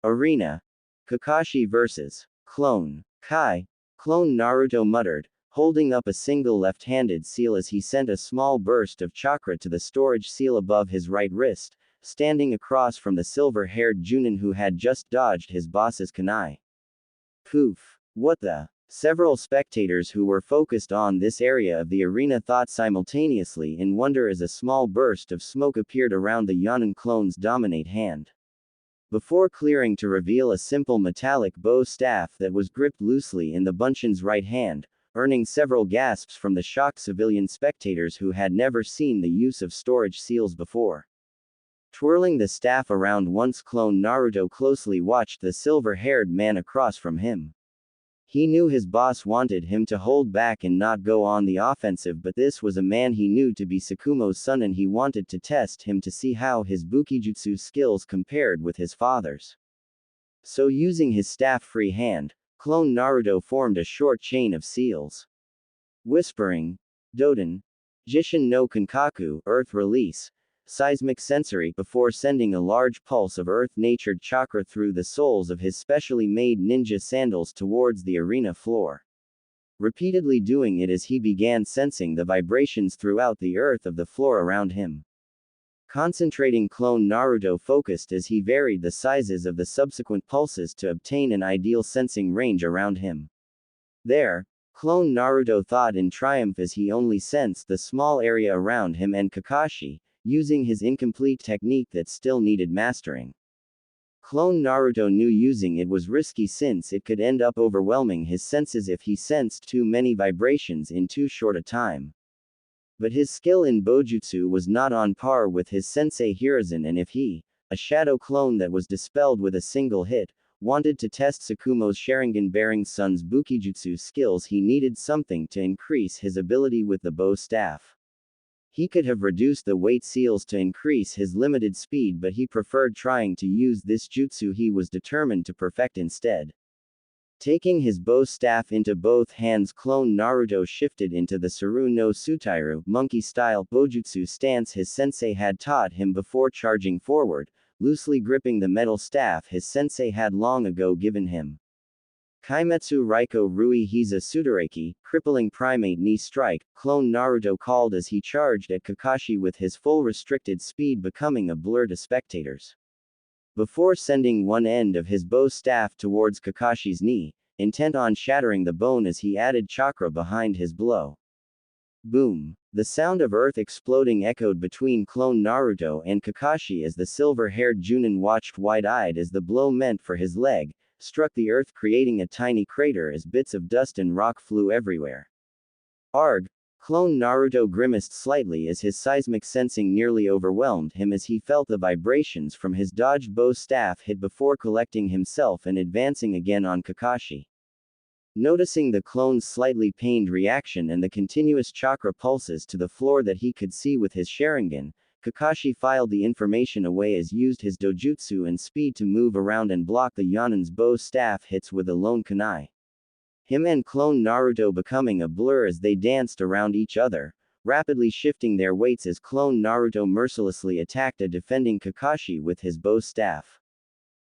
Arena. Kakashi vs. Clone Kai. Clone Naruto muttered, holding up a single left-handed seal as he sent a small burst of chakra to the storage seal above his right wrist, standing across from the silver-haired Junin who had just dodged his boss's kunai. Poof! What the? Several spectators who were focused on this area of the arena thought simultaneously in wonder as a small burst of smoke appeared around the Yonin clone's dominate hand. Before clearing to reveal a simple metallic bow staff that was gripped loosely in the Bunshin's right hand, earning several gasps from the shocked civilian spectators who had never seen the use of storage seals before. Twirling the staff around once, clone Naruto closely watched the silver-haired man across from him. He knew his boss wanted him to hold back and not go on the offensive, but this was a man he knew to be Tsukumo's son and he wanted to test him to see how his Bukijutsu skills compared with his father's. So using his staff-free hand, clone Naruto formed a short chain of seals. Whispering, Doden, Jishin no Kankaku, Earth Release, Seismic Sensory, before sending a large pulse of earth-natured chakra through the soles of his specially made ninja sandals towards the arena floor. Repeatedly doing it as he began sensing the vibrations throughout the earth of the floor around him. Concentrating, clone Naruto focused as he varied the sizes of the subsequent pulses to obtain an ideal sensing range around him. There, clone Naruto thought in triumph as he only sensed the small area around him and Kakashi, using his incomplete technique that still needed mastering. Clone Naruto knew using it was risky since it could end up overwhelming his senses if he sensed too many vibrations in too short a time. But his skill in Bojutsu was not on par with his sensei Hiruzen, and if he, a shadow clone that was dispelled with a single hit, wanted to test Tsukumo's Sharingan-bearing son's Bukijutsu skills, he needed something to increase his ability with the bow staff. He could have reduced the weight seals to increase his limited speed, but he preferred trying to use this jutsu he was determined to perfect instead. Taking his bow staff into both hands, clone Naruto shifted into the Saru no Sutairu, monkey-style Bojutsu stance his sensei had taught him before charging forward, loosely gripping the metal staff his sensei had long ago given him. Kaimetsu Raiko Rui Hiza Sudareki, crippling primate knee strike, clone Naruto called as he charged at Kakashi with his full restricted speed becoming a blur to spectators. Before sending one end of his bow staff towards Kakashi's knee, intent on shattering the bone as he added chakra behind his blow. Boom! The sound of earth exploding echoed between clone Naruto and Kakashi as the silver-haired Junin watched wide-eyed as the blow meant for his leg struck the earth, creating a tiny crater as bits of dust and rock flew everywhere. Arg! Clone Naruto grimaced slightly as his seismic sensing nearly overwhelmed him as he felt the vibrations from his dodged bow staff hit before collecting himself and advancing again on Kakashi. Noticing the clone's slightly pained reaction and the continuous chakra pulses to the floor that he could see with his Sharingan, Kakashi filed the information away as used his dojutsu and speed to move around and block the Yonin's bow staff hits with a lone kunai. Him and clone Naruto becoming a blur as they danced around each other, rapidly shifting their weights as clone Naruto mercilessly attacked a defending Kakashi with his bow staff.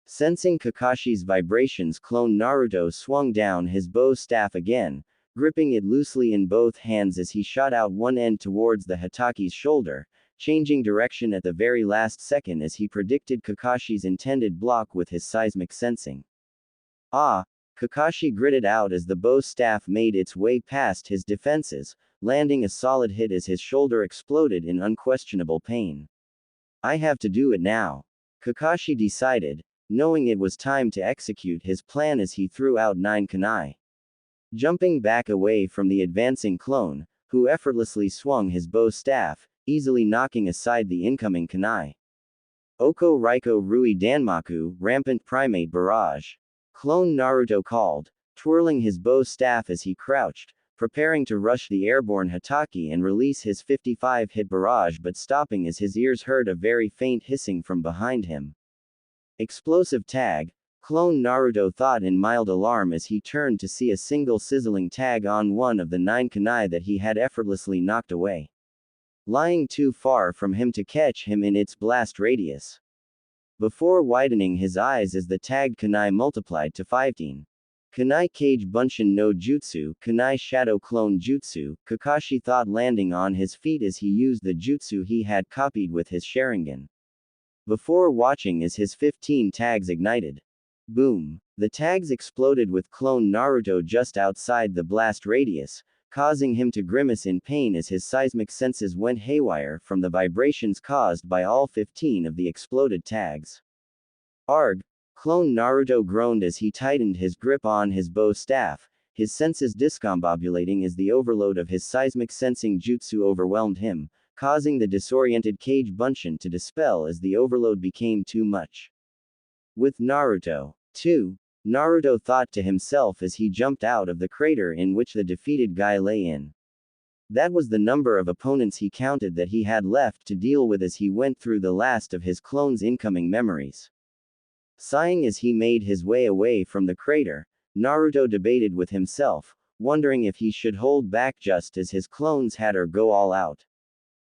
Sensing Kakashi's vibrations, clone Naruto swung down his bow staff again, gripping it loosely in both hands as he shot out one end towards the Hataki's shoulder, changing direction at the very last second as he predicted Kakashi's intended block with his seismic sensing. Ah! Kakashi gritted out as the bow staff made its way past his defenses, landing a solid hit as his shoulder exploded in unquestionable pain. I have to do it now. Kakashi decided, knowing it was time to execute his plan as he threw out 9 kunai. Jumping back away from the advancing clone, who effortlessly swung his bow staff, easily knocking aside the incoming kunai. Oko Raiko Rui Danmaku, Rampant Primate Barrage. Clone Naruto called, twirling his bow staff as he crouched, preparing to rush the airborne Hataki and release his 55-hit barrage, but stopping as his ears heard a very faint hissing from behind him. Explosive tag, clone Naruto thought in mild alarm as he turned to see a single sizzling tag on one of the 9 kunai that he had effortlessly knocked away, lying too far from him to catch him in its blast radius. Before widening his eyes as the tagged kunai multiplied to 15. Kunai Cage Bunshin no Jutsu, Kunai Shadow Clone Jutsu, Kakashi thought, landing on his feet as he used the jutsu he had copied with his Sharingan. Before watching as his 15 tags ignited. Boom! The tags exploded with clone Naruto just outside the blast radius, causing him to grimace in pain as his seismic senses went haywire from the vibrations caused by all 15 of the exploded tags. Arg! Clone Naruto groaned as he tightened his grip on his bow staff, his senses discombobulating as the overload of his seismic sensing jutsu overwhelmed him, causing the disoriented Cage Bunshin to dispel as the overload became too much. With Naruto, too, Naruto thought to himself as he jumped out of the crater in which the defeated guy lay in. That was the number of opponents he counted that he had left to deal with as he went through the last of his clone's incoming memories. Sighing as he made his way away from the crater, Naruto debated with himself, wondering if he should hold back just as his clones had or go all out.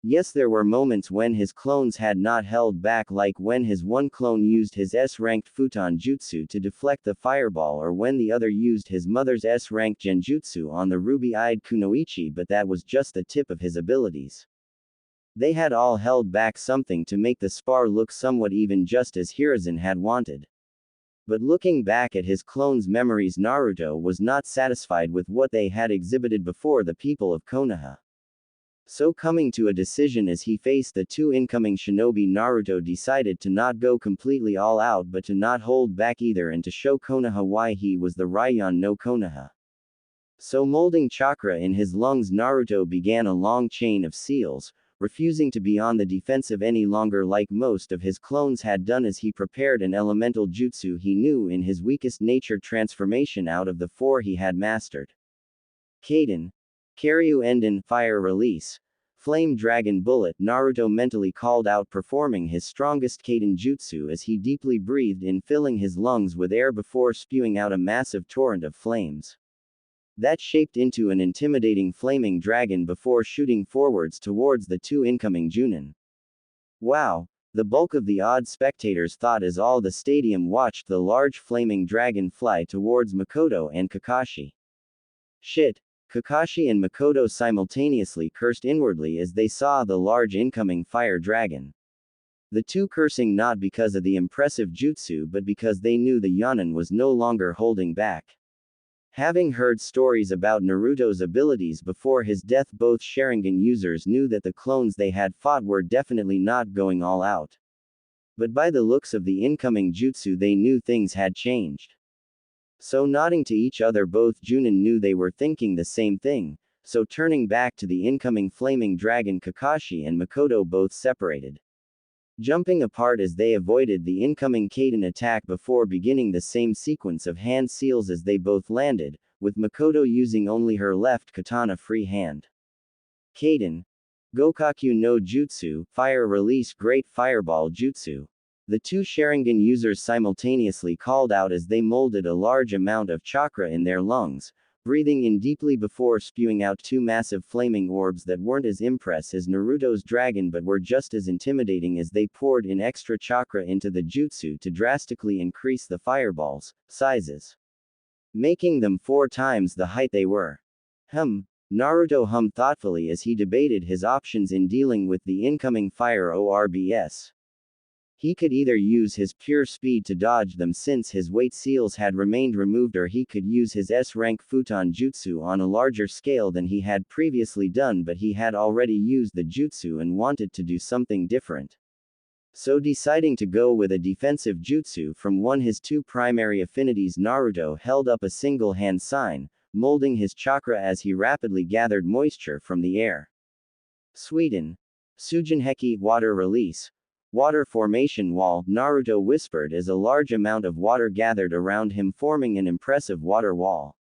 Yes, there were moments when his clones had not held back, like when his one clone used his S-ranked Futon Jutsu to deflect the fireball, or when the other used his mother's S-ranked Genjutsu on the ruby-eyed Kunoichi, but that was just the tip of his abilities. They had all held back something to make the spar look somewhat even, just as Hiruzen had wanted. But looking back at his clones' memories, Naruto was not satisfied with what they had exhibited before the people of Konoha. So, coming to a decision as he faced the 2 incoming shinobi, Naruto decided to not go completely all out but to not hold back either, and to show Konoha why he was the Raion no Konoha. So, molding chakra in his lungs, Naruto began a long chain of seals, refusing to be on the defensive any longer like most of his clones had done, as he prepared an elemental jutsu he knew in his weakest nature transformation out of the 4 he had mastered. Kaden. Karyu Enden, Fire Release. Flame Dragon Bullet, Naruto mentally called out, performing his strongest Kaden jutsu as he deeply breathed in, filling his lungs with air before spewing out a massive torrent of flames that shaped into an intimidating flaming dragon before shooting forwards towards the 2 incoming Junin. Wow! The bulk of the odd spectators thought as all the stadium watched the large flaming dragon fly towards Mikoto and Kakashi. Shit! Kakashi and Mikoto simultaneously cursed inwardly as they saw the large incoming fire dragon. The 2 cursing not because of the impressive jutsu but because they knew the Yonin was no longer holding back. Having heard stories about Naruto's abilities before his death, both Sharingan users knew that the clones they had fought were definitely not going all out. But by the looks of the incoming jutsu, they knew things had changed. So, nodding to each other, both Junin knew they were thinking the same thing, so turning back to the incoming flaming dragon Kakashi and Mikoto both separated, jumping apart as they avoided the incoming Kaden attack before beginning the same sequence of hand seals as they both landed, with Mikoto using only her left katana free hand. Kaden. Gokaku no Jutsu, Fire Release Great Fireball Jutsu. The two Sharingan users simultaneously called out as they molded a large amount of chakra in their lungs, breathing in deeply before spewing out two massive flaming orbs that weren't as impressive as Naruto's dragon but were just as intimidating as they poured in extra chakra into the jutsu to drastically increase the fireball's sizes, making them 4 times the height they were. Naruto hummed thoughtfully as he debated his options in dealing with the incoming fire orbs. He could either use his pure speed to dodge them since his weight seals had remained removed, or he could use his S-rank futon jutsu on a larger scale than he had previously done, but he had already used the jutsu and wanted to do something different. So deciding to go with a defensive jutsu from one of his 2 primary affinities, Naruto held up a single hand sign, molding his chakra as he rapidly gathered moisture from the air. Sweden. Sujinheki Water Release. Water Formation Wall, Naruto whispered as a large amount of water gathered around him, forming an impressive water wall.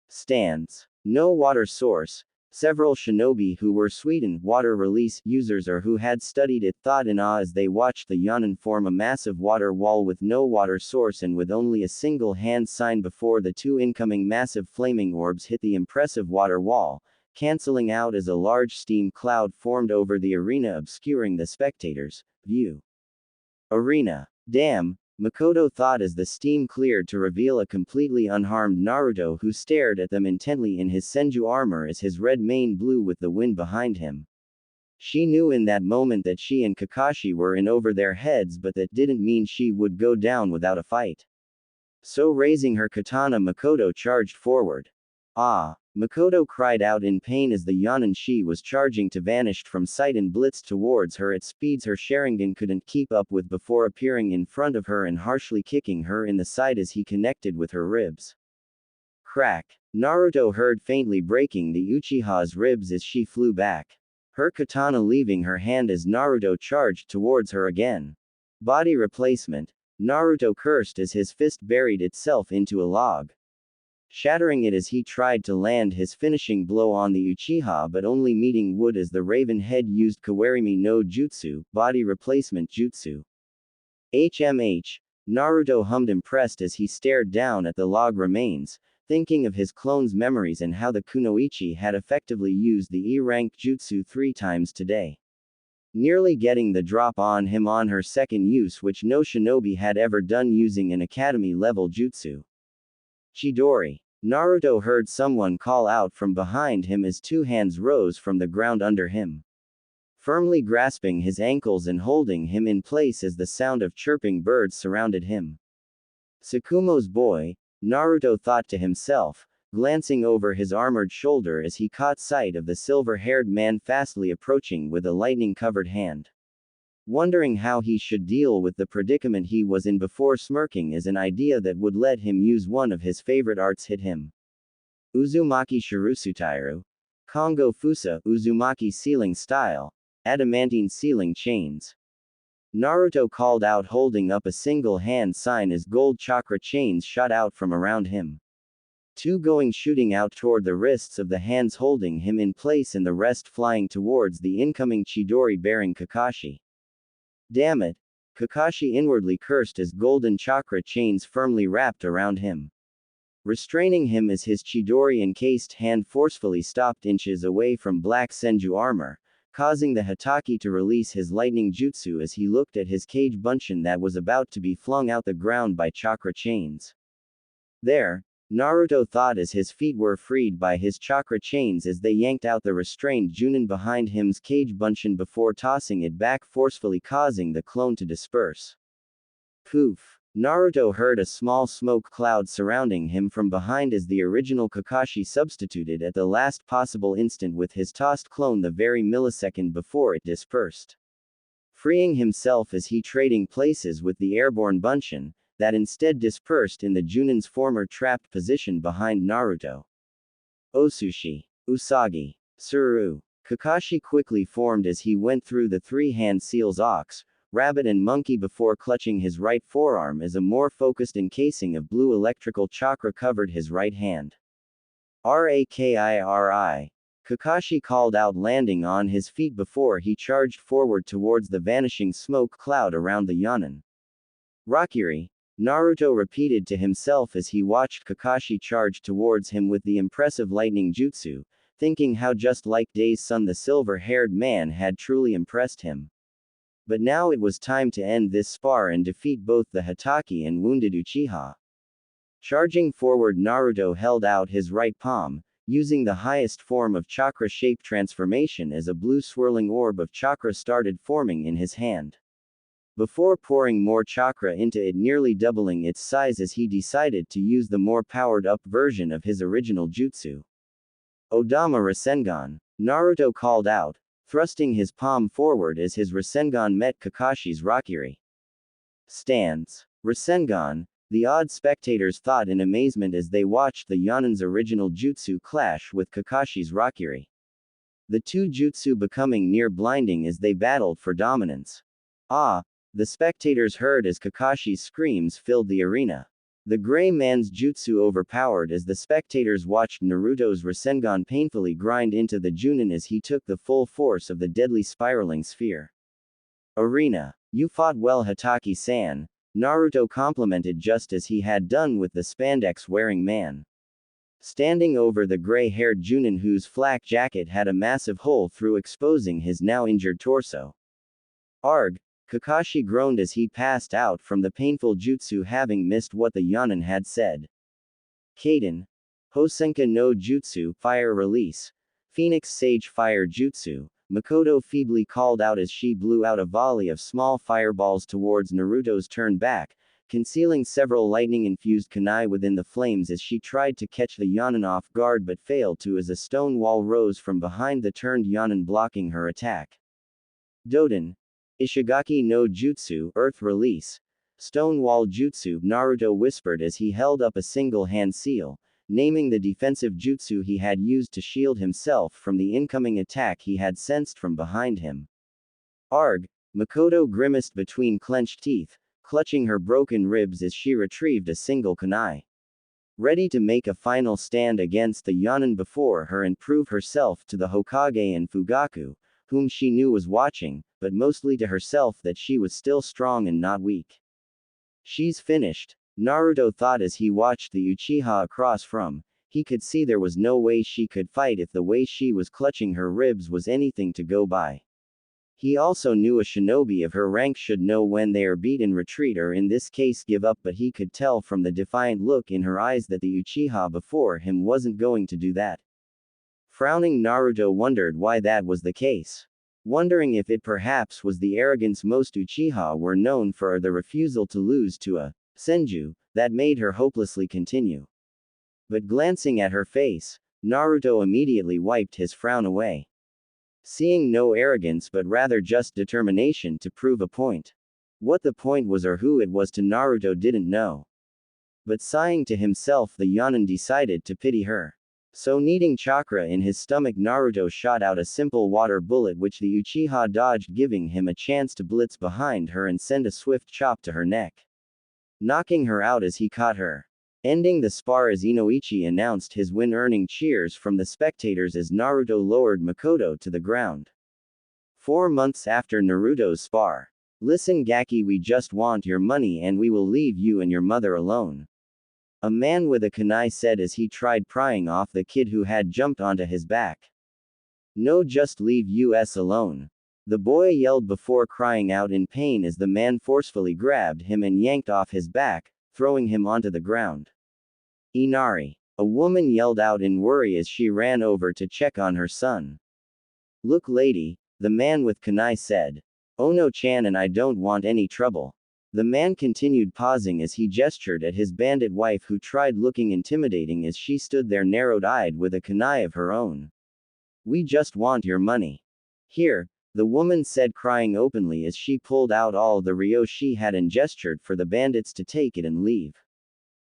Stands. No water source. Several shinobi who were Sweden water release users or who had studied it thought in awe as they watched the Yonin form a massive water wall with no water source and with only a single hand sign before the 2 incoming massive flaming orbs hit the impressive water wall, canceling out as a large steam cloud formed over the arena, obscuring the spectators' view. Arena. Damn, Mikoto thought as the steam cleared to reveal a completely unharmed Naruto who stared at them intently in his Senju armor as his red mane blew with the wind behind him. She knew in that moment that she and Kakashi were in over their heads, but that didn't mean she would go down without a fight. So raising her katana, Mikoto charged forward. Ah! Mikoto cried out in pain as the Yonin she was charging to vanished from sight and blitzed towards her at speeds her Sharingan couldn't keep up with before appearing in front of her and harshly kicking her in the side as he connected with her ribs. Crack! Naruto heard faintly breaking the Uchiha's ribs as she flew back, her katana leaving her hand as Naruto charged towards her again. Body replacement. Naruto cursed as his fist buried itself into a log, shattering it as he tried to land his finishing blow on the Uchiha, but only meeting wood as the Raven Head used Kawarimi no Jutsu, body replacement jutsu. Naruto hummed impressed as he stared down at the log remains, thinking of his clone's memories and how the Kunoichi had effectively used the E-rank jutsu 3 times today, nearly getting the drop on him on her second use, which no shinobi had ever done using an academy-level jutsu. Chidori. Naruto heard someone call out from behind him as 2 hands rose from the ground under him, firmly grasping his ankles and holding him in place as the sound of chirping birds surrounded him. Tsukumo's boy, Naruto thought to himself, glancing over his armored shoulder as he caught sight of the silver-haired man fastly approaching with a lightning-covered hand. Wondering how he should deal with the predicament he was in before smirking as an idea that would let him use one of his favorite arts hit him. Uzumaki Shirusutairu. Kongo Fusa, Uzumaki Sealing Style. Adamantine Sealing Chains. Naruto called out, holding up a single hand sign as gold chakra chains shot out from around him, 2 going shooting out toward the wrists of the hands holding him in place and the rest flying towards the incoming Chidori bearing Kakashi. Damn it! Kakashi inwardly cursed as golden chakra chains firmly wrapped around him, restraining him as his Chidori encased hand forcefully stopped inches away from black Senju armor, causing the Hatake to release his lightning jutsu as he looked at his Kage Bunshin that was about to be flung out the ground by chakra chains. There, Naruto thought as his feet were freed by his chakra chains as they yanked out the restrained Junin behind him's Kage Bunshin before tossing it back forcefully, causing the clone to disperse. Poof! Naruto heard a small smoke cloud surrounding him from behind as the original Kakashi substituted at the last possible instant with his tossed clone the very millisecond before it dispersed, freeing himself as he trading places with the airborne Bunshin, that instead dispersed in the Junin's former trapped position behind Naruto. Osushi. Usagi. Suru. Kakashi quickly formed as he went through the three-hand seals ox, rabbit and monkey before clutching his right forearm as a more focused encasing of blue electrical chakra covered his right hand. Rakiri. Kakashi called out, landing on his feet before he charged forward towards the vanishing smoke cloud around the Yanin. Rakiri. Naruto repeated to himself as he watched Kakashi charge towards him with the impressive lightning jutsu, thinking how just like Day's son the silver-haired man had truly impressed him. But now it was time to end this spar and defeat both the Hatake and wounded Uchiha. Charging forward, Naruto held out his right palm, using the highest form of chakra shape transformation as a blue swirling orb of chakra started forming in his hand. Before pouring more chakra into it, nearly doubling its size as he decided to use the more powered-up version of his original jutsu. Odama Rasengan. Naruto called out, thrusting his palm forward as his Rasengan met Kakashi's Rakiri. Stance. Rasengan. The odd spectators thought in amazement as they watched the Yanin's original jutsu clash with Kakashi's Rakiri. The two jutsu becoming near blinding as they battled for dominance. Ah! The spectators heard as Kakashi's screams filled the arena. The gray man's jutsu overpowered as the spectators watched Naruto's Rasengan painfully grind into the Junin as he took the full force of the deadly spiraling sphere. Arena. You fought well, Hatake-san, Naruto complimented just as he had done with the spandex-wearing man. Standing over the gray-haired Junin whose flak jacket had a massive hole through, exposing his now injured torso. Arg! Kakashi groaned as he passed out from the painful jutsu, having missed what the Yanin had said. Kaden. Hosenka no Jutsu, Fire Release. Phoenix Sage Fire Jutsu, Mikoto feebly called out as she blew out a volley of small fireballs towards Naruto's turned back, concealing several lightning-infused kunai within the flames as she tried to catch the Yanin off guard but failed to as a stone wall rose from behind the turned Yanin, blocking her attack. Doden. Ishigaki no Jutsu, Earth Release. Stone Wall Jutsu, Naruto whispered as he held up a single-hand seal, naming the defensive jutsu he had used to shield himself from the incoming attack he had sensed from behind him. Arg! Mikoto grimaced between clenched teeth, clutching her broken ribs as she retrieved a single kunai. Ready to make a final stand against the Yanin before her and prove herself to the Hokage and Fugaku, whom she knew was watching, but mostly to herself that she was still strong and not weak. She's finished, Naruto thought as he watched the Uchiha across from. He could see there was no way she could fight if the way she was clutching her ribs was anything to go by. He also knew a shinobi of her rank should know when they are beat and retreat, or in this case give up, but he could tell from the defiant look in her eyes that the Uchiha before him wasn't going to do that. Frowning, Naruto wondered why that was the case. Wondering if it perhaps was the arrogance most Uchiha were known for, or the refusal to lose to a senju, that made her hopelessly continue. But glancing at her face, Naruto immediately wiped his frown away. Seeing no arrogance but rather just determination to prove a point. What the point was or who it was to Naruto didn't know. But sighing to himself, the Yanin decided to pity her. So needing chakra in his stomach, Naruto shot out a simple water bullet which the Uchiha dodged, giving him a chance to blitz behind her and send a swift chop to her neck, knocking her out as he caught her. Ending the spar as Inoichi announced his win, earning cheers from the spectators as Naruto lowered Mikoto to the ground. 4 months after Naruto's spar. Listen, Gaki, we just want your money and we will leave you and your mother alone. A man with a kunai said as he tried prying off the kid who had jumped onto his back. No, just leave us alone. The boy yelled before crying out in pain as the man forcefully grabbed him and yanked off his back, throwing him onto the ground. Inari. A woman yelled out in worry as she ran over to check on her son. Look, lady, the man with kunai said. Ono-chan and I don't want any trouble. The man continued, pausing as he gestured at his bandit wife who tried looking intimidating as she stood there narrowed-eyed with a kunai of her own. We just want your money. Here, the woman said, crying openly as she pulled out all the ryo she had and gestured for the bandits to take it and leave.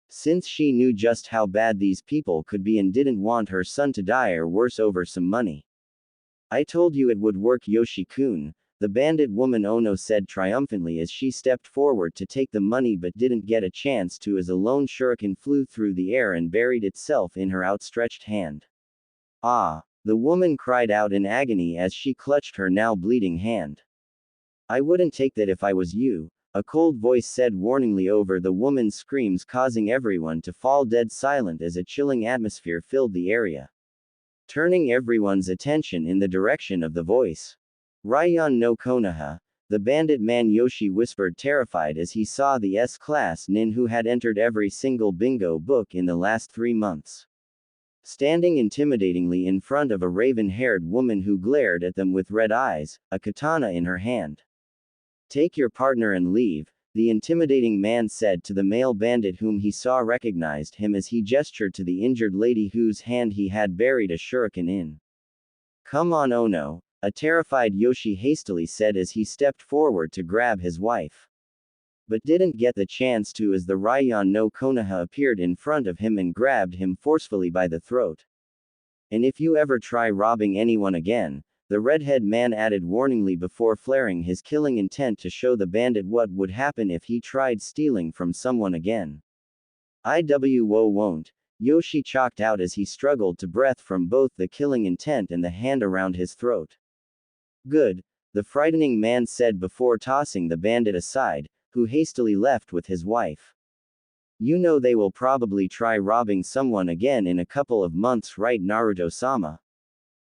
since she knew just how bad these people could be and didn't want her son to die or worse over some money. I told you it would work, Yoshi-kun, the bandit woman Ono said triumphantly as she stepped forward to take the money but didn't get a chance to as a lone shuriken flew through the air and buried itself in her outstretched hand. Ah! The woman cried out in agony as she clutched her now bleeding hand. I wouldn't take that if I was you, a cold voice said warningly over the woman's screams, causing everyone to fall dead silent as a chilling atmosphere filled the area, turning everyone's attention in the direction of the voice. Ryan no Konoha, the bandit man, Yoshi whispered terrified as he saw the S-class nin who had entered every single bingo book in the last 3 months, standing intimidatingly in front of a raven-haired woman who glared at them with red eyes, a katana in her hand. Take your partner and leave, the intimidating man said to the male bandit whom he saw recognized him as he gestured to the injured lady whose hand he had buried a shuriken in. Come on, Ono, a terrified Yoshi hastily said as he stepped forward to grab his wife, but didn't get the chance to as the Ryan no Konoha appeared in front of him and grabbed him forcefully by the throat. And if you ever try robbing anyone again, the redhead man added warningly before flaring his killing intent to show the bandit what would happen if he tried stealing from someone again. Won't, Yoshi chalked out as he struggled to breath from both the killing intent and the hand around his throat. Good, the frightening man said before tossing the bandit aside, who hastily left with his wife. You know they will probably try robbing someone again in a couple of months, right, Naruto-sama?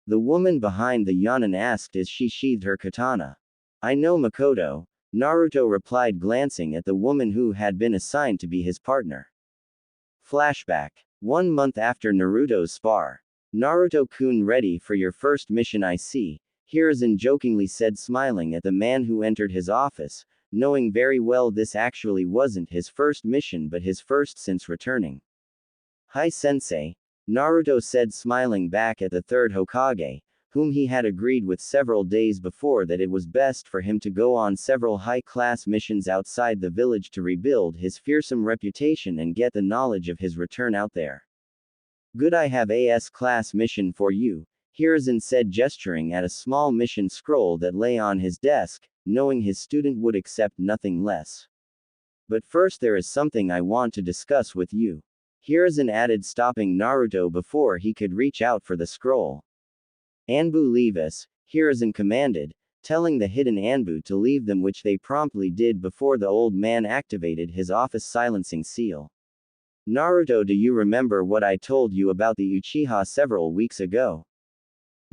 The woman behind the yanin asked as she sheathed her katana. I know, Mikoto, Naruto replied, glancing at the woman who had been assigned to be his partner. Flashback. 1 month after Naruto's spar. Naruto-kun, ready for your first mission, I see, Hiruzen jokingly said, smiling at the man who entered his office, knowing very well this actually wasn't his first mission but his first since returning. Hi sensei, Naruto said, smiling back at the third Hokage, whom he had agreed with several days before that it was best for him to go on several high-class missions outside the village to rebuild his fearsome reputation and get the knowledge of his return out there. Good, I have a S-class mission for you, Hiruzen said, gesturing at a small mission scroll that lay on his desk, knowing his student would accept nothing less. But first there is something I want to discuss with you, Hiruzen added, stopping Naruto before he could reach out for the scroll. Anbu, leave us, Hiruzen commanded, telling the hidden Anbu to leave them, which they promptly did before the old man activated his office silencing seal. Naruto, do you remember what I told you about the Uchiha several weeks ago?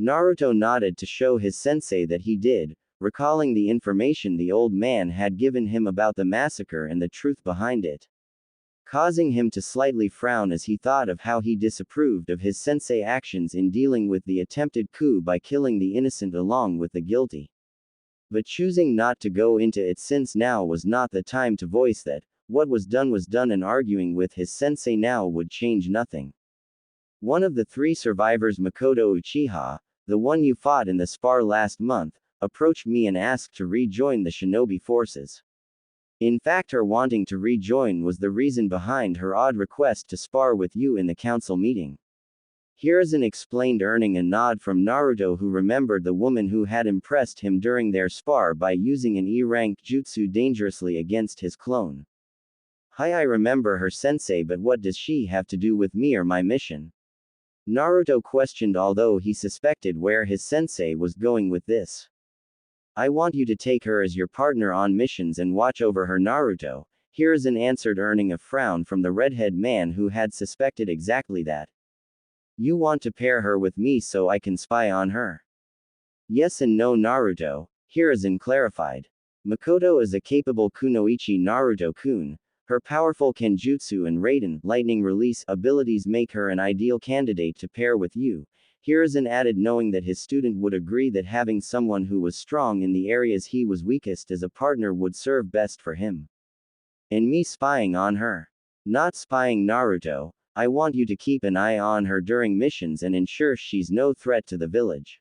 Naruto nodded to show his sensei that he did, recalling the information the old man had given him about the massacre and the truth behind it, causing him to slightly frown as he thought of how he disapproved of his sensei actions in dealing with the attempted coup by killing the innocent along with the guilty, but choosing not to go into it since now was not the time to voice that. What was done, and arguing with his sensei now would change nothing. One of the 3 survivors, Mikoto Uchiha, the one you fought in the spar last month, approached me and asked to rejoin the shinobi forces. In fact, her wanting to rejoin was the reason behind her odd request to spar with you in the council meeting. Hiruzen explained, earning a nod from Naruto, who remembered the woman who had impressed him during their spar by using an E-rank jutsu dangerously against his clone. Hi, I remember her, sensei, but what does she have to do with me or my mission? Naruto questioned, although he suspected where his sensei was going with this. I want you to take her as your partner on missions and watch over her, Naruto, Hiruzen answered, earning a frown from the redhead man who had suspected exactly that. You want to pair her with me so I can spy on her? Yes and no, Naruto, Hiruzen clarified. Mikoto is a capable kunoichi, Naruto-kun. Her powerful Kenjutsu and Raiden lightning release abilities make her an ideal candidate to pair with you, Hiruzen added, knowing that his student would agree that having someone who was strong in the areas he was weakest as a partner would serve best for him. And me spying on her? Not spying, Naruto. I want you to keep an eye on her during missions and ensure she's no threat to the village.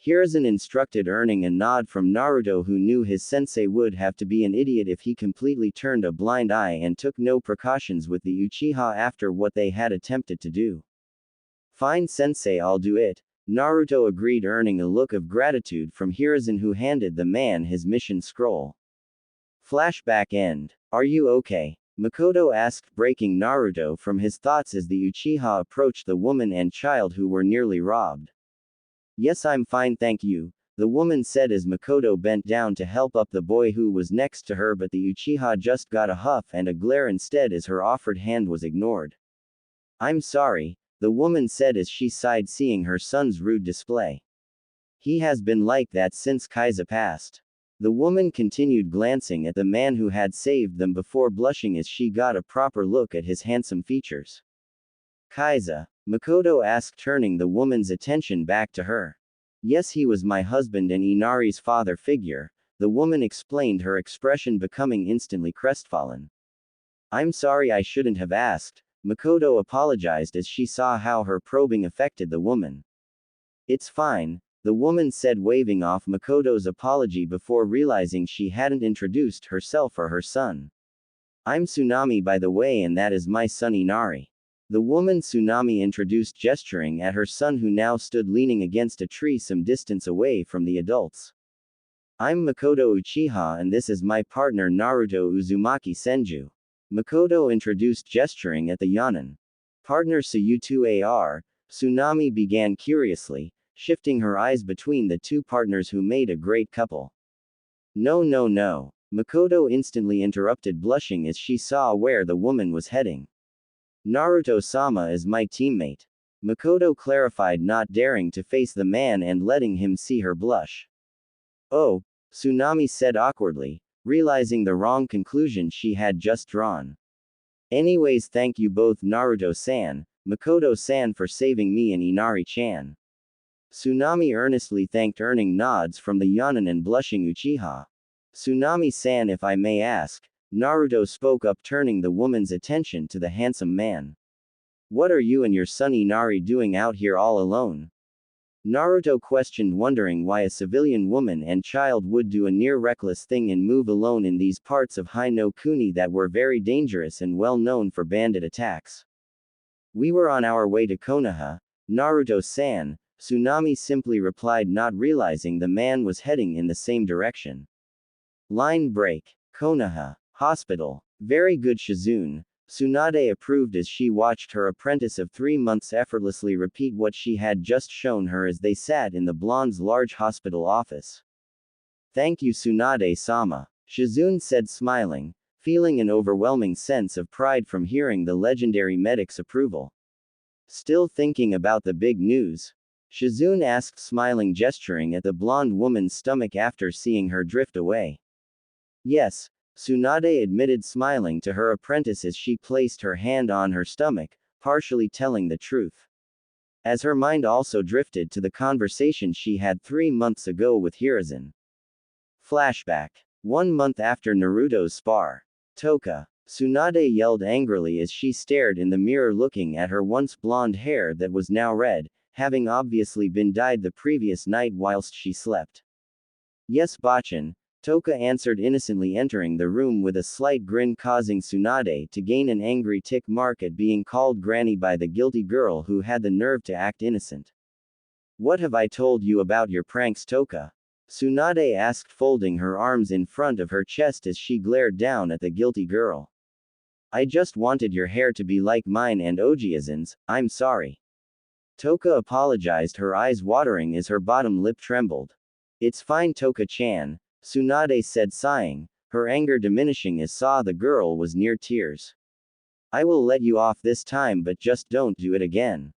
Hiruzen instructed, earning a nod from Naruto, who knew his sensei would have to be an idiot if he completely turned a blind eye and took no precautions with the Uchiha after what they had attempted to do. Fine sensei, I'll do it, Naruto agreed, earning a look of gratitude from Hiruzen, who handed the man his mission scroll. Flashback end. Are you okay? Mikoto asked, breaking Naruto from his thoughts as the Uchiha approached the woman and child who were nearly robbed. Yes, I'm fine, thank you, the woman said as Mikoto bent down to help up the boy who was next to her, but the Uchiha just got a huff and a glare instead as her offered hand was ignored. I'm sorry, the woman said as she sighed, seeing her son's rude display. He has been like that since Kaiza passed. The woman continued, glancing at the man who had saved them before blushing as she got a proper look at his handsome features. Kaiza? Mikoto asked, turning the woman's attention back to her. Yes, he was my husband and Inari's father figure, the woman explained, her expression becoming instantly crestfallen. I'm sorry, I shouldn't have asked, Mikoto apologized as she saw how her probing affected the woman. It's fine, the woman said, waving off Mikoto's apology before realizing she hadn't introduced herself or her son. I'm Tsunami, by the way, and that is my son Inari. The woman Tsunami introduced, gesturing at her son, who now stood leaning against a tree some distance away from the adults. I'm Mikoto Uchiha and this is my partner Naruto Uzumaki Senju. Mikoto introduced, gesturing at the Yanin. Partner Sayutu-ar, Tsunami began curiously, shifting her eyes between the two partners who made a great couple. No, Mikoto instantly interrupted, blushing as she saw where the woman was heading. Naruto-sama is my teammate. Mikoto clarified, not daring to face the man and letting him see her blush. Oh, Tsunami said awkwardly, realizing the wrong conclusion she had just drawn. Anyways, thank you both, Naruto-san, Mikoto-san, for saving me and Inari-chan. Tsunami earnestly thanked, earning nods from the Yanin and blushing Uchiha. Tsunami-san, if I may ask, Naruto spoke up, turning the woman's attention to the handsome man. What are you and your son Inari doing out here all alone? Naruto questioned, wondering why a civilian woman and child would do a near reckless thing and move alone in these parts of Hai no Kuni that were very dangerous and well known for bandit attacks. We were on our way to Konoha, Naruto-san, Tsunami simply replied, not realizing the man was heading in the same direction. Line break. Konoha Hospital. Very good, Shizune, Tsunade approved as she watched her apprentice of 3 months effortlessly repeat what she had just shown her as they sat in the blonde's large hospital office. Thank you, Tsunade-sama, Shizune said, smiling, feeling an overwhelming sense of pride from hearing the legendary medic's approval. Still thinking about the big news? Shizune asked, smiling, gesturing at the blonde woman's stomach after seeing her drift away. Yes, Tsunade admitted, smiling to her apprentice as she placed her hand on her stomach, partially telling the truth. As her mind also drifted to the conversation she had 3 months ago with Hiruzen. Flashback. 1 month after Naruto's spar. Toka. Tsunade yelled angrily as she stared in the mirror, looking at her once blonde hair that was now red, having obviously been dyed the previous night whilst she slept. Yes, Bachan, Toka answered innocently, entering the room with a slight grin, causing Tsunade to gain an angry tick mark at being called granny by the guilty girl who had the nerve to act innocent. What have I told you about your pranks, Toka? Tsunade asked, folding her arms in front of her chest as she glared down at the guilty girl. I just wanted your hair to be like mine and Ojiazin's, I'm sorry. Toka apologized, her eyes watering as her bottom lip trembled. It's fine, Toka-chan, Tsunade said, sighing, her anger diminishing as saw the girl was near tears. I will let you off this time, but just don't do it again.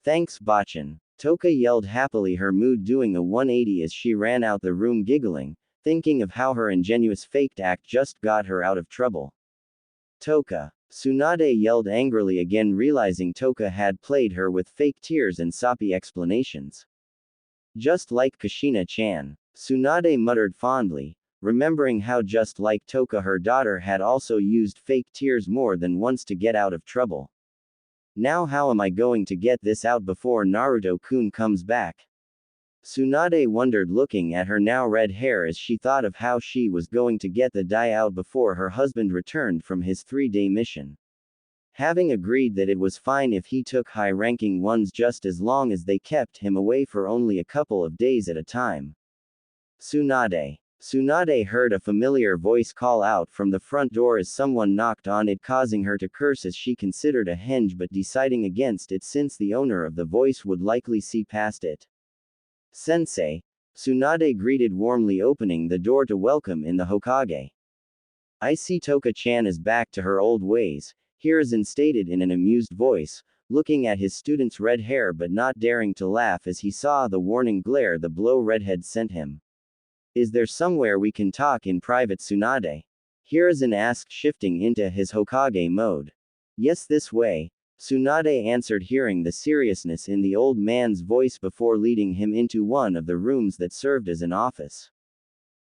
Thanks, Bachan, Toka yelled happily, her mood doing a 180 as she ran out the room, giggling, thinking of how her ingenuous faked act just got her out of trouble. Toka, Tsunade yelled angrily again, realizing Toka had played her with fake tears and soppy explanations. Just like Kushina-chan, Tsunade muttered fondly, remembering how just like Toka her daughter had also used fake tears more than once to get out of trouble. Now how am I going to get this out before Naruto-kun comes back? Tsunade wondered, looking at her now red hair as she thought of how she was going to get the dye out before her husband returned from his 3-day mission. Having agreed that it was fine if he took high-ranking ones just as long as they kept him away for only a couple of days at a time. Tsunade. Tsunade heard a familiar voice call out from the front door as someone knocked on it, causing her to curse as she considered a henge but deciding against it since the owner of the voice would likely see past it. Sensei. Tsunade greeted warmly, opening the door to welcome in the Hokage. I see Toka-chan is back to her old ways, Hiruzen stated in an amused voice, looking at his student's red hair but not daring to laugh as he saw the warning glare the blow redhead sent him. Is there somewhere we can talk in private, Tsunade? Hiruzen asked, shifting into his Hokage mode. Yes, this way, Tsunade answered, hearing the seriousness in the old man's voice before leading him into one of the rooms that served as an office.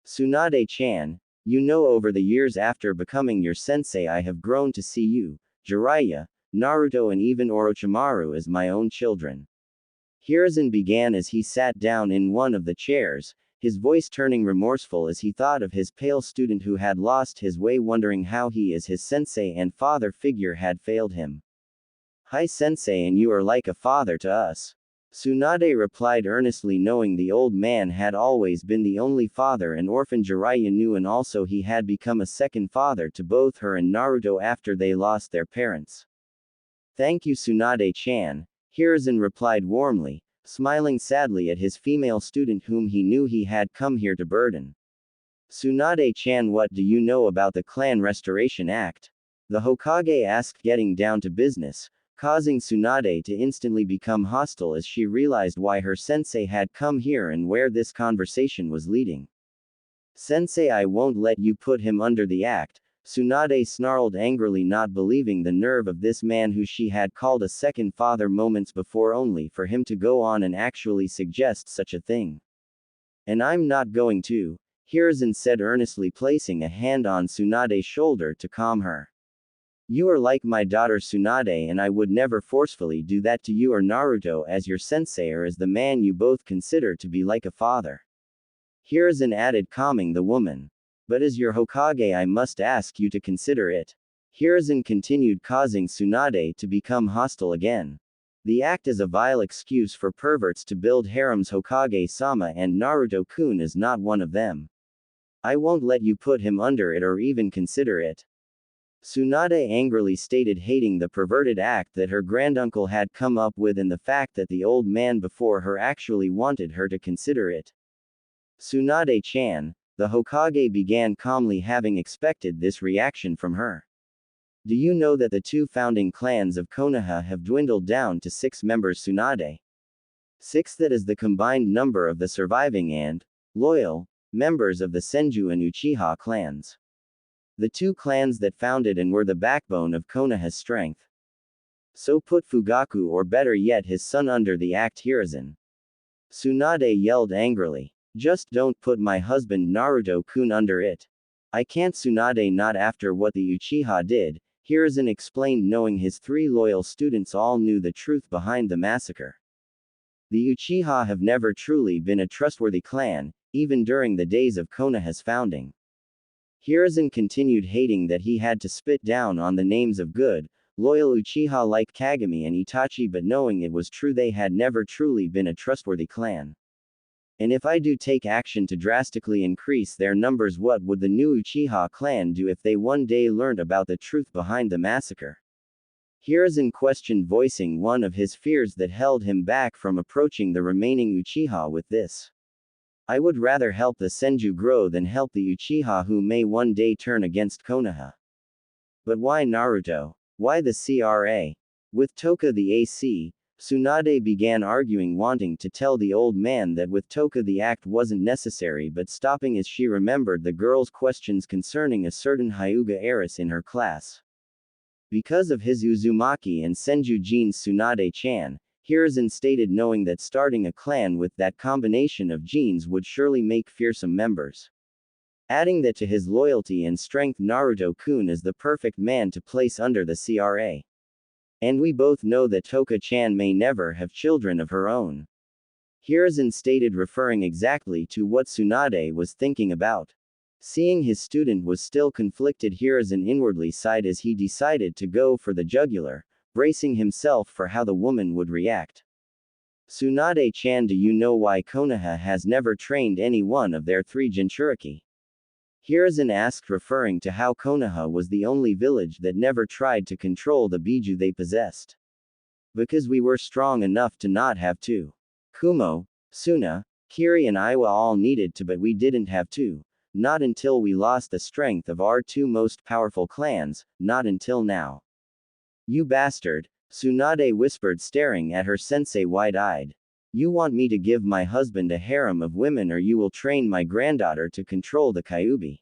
Tsunade-chan, you know, over the years after becoming your sensei I have grown to see you, Jiraiya, Naruto and even Orochimaru as my own children. Hiruzen began as he sat down in one of the chairs, his voice turning remorseful as he thought of his pale student who had lost his way, wondering how he as his sensei and father figure had failed him. Hi sensei, and you are like a father to us. Tsunade replied earnestly, knowing the old man had always been the only father an orphan Jiraiya knew, and also he had become a second father to both her and Naruto after they lost their parents. Thank you, Tsunade-chan, Hiruzen replied warmly, smiling sadly at his female student whom he knew he had come here to burden. Tsunade-chan, what do you know about the Clan Restoration Act? The Hokage asked, getting down to business, causing Tsunade to instantly become hostile as she realized why her sensei had come here and where this conversation was leading. Sensei, I won't let you put him under the act, Tsunade snarled angrily, not believing the nerve of this man who she had called a second father moments before, only for him to go on and actually suggest such a thing. And I'm not going to, Hiruzen said earnestly, placing a hand on Tsunade's shoulder to calm her. You are like my daughter Tsunade, and I would never forcefully do that to you or Naruto as your sensei or as the man you both consider to be like a father. Hiruzen added, calming the woman. But as your Hokage I must ask you to consider it. Hiruzen continued, causing Tsunade to become hostile again. The act is a vile excuse for perverts to build harems. Hokage-sama, and Naruto-kun is not one of them. I won't let you put him under it or even consider it. Tsunade angrily stated, hating the perverted act that her granduncle had come up with and the fact that the old man before her actually wanted her to consider it. Tsunade-chan, the Hokage began calmly, having expected this reaction from her. Do you know that the 2 founding clans of Konoha have dwindled down to 6 members, Tsunade? 6, that is the combined number of the surviving and loyal members of the Senju and Uchiha clans. The 2 clans that founded and were the backbone of Konoha's strength. So put Fugaku, or better yet his son, under the act, Hiruzen. Tsunade yelled angrily. Just don't put my husband Naruto-kun under it. I can't, Tsunade, not after what the Uchiha did, Hiruzen explained, knowing his 3 loyal students all knew the truth behind the massacre. The Uchiha have never truly been a trustworthy clan, even during the days of Konoha's founding. Hiruzen continued, hating that he had to spit down on the names of good, loyal Uchiha like Kagami and Itachi, but knowing it was true, they had never truly been a trustworthy clan. And if I do take action to drastically increase their numbers, what would the new Uchiha clan do if they one day learned about the truth behind the massacre? Hiruzen questioned, voicing one of his fears that held him back from approaching the remaining Uchiha with this. I would rather help the Senju grow than help the Uchiha who may one day turn against Konoha. But why Naruto? Why the CRA? With Toka the AC, Tsunade began arguing, wanting to tell the old man that with Toka the act wasn't necessary, but stopping as she remembered the girl's questions concerning a certain Hyuga heiress in her class. Because of his Uzumaki and Senju genes, Tsunade-chan, Hiruzen stated, knowing that starting a clan with that combination of genes would surely make fearsome members. Adding that to his loyalty and strength, Naruto-kun is the perfect man to place under the CRA. And we both know that Toka-chan may never have children of her own. Hiruzen stated, referring exactly to what Tsunade was thinking about. Seeing his student was still conflicted, Hiruzen inwardly sighed as he decided to go for the jugular, bracing himself for how the woman would react. Tsunade-chan, do you know why Konoha has never trained any one of their 3 Jinchuriki? Hiruzen asked, referring to how Konoha was the only village that never tried to control the Biju they possessed. Because we were strong enough to not have to. Kumo, Suna, Kiri and Iwa all needed to, but we didn't have to. Not until we lost the strength of our 2 most powerful clans, not until now. You bastard, Tsunade whispered, staring at her sensei wide-eyed. You want me to give my husband a harem of women, or you will train my granddaughter to control the Kyuubi?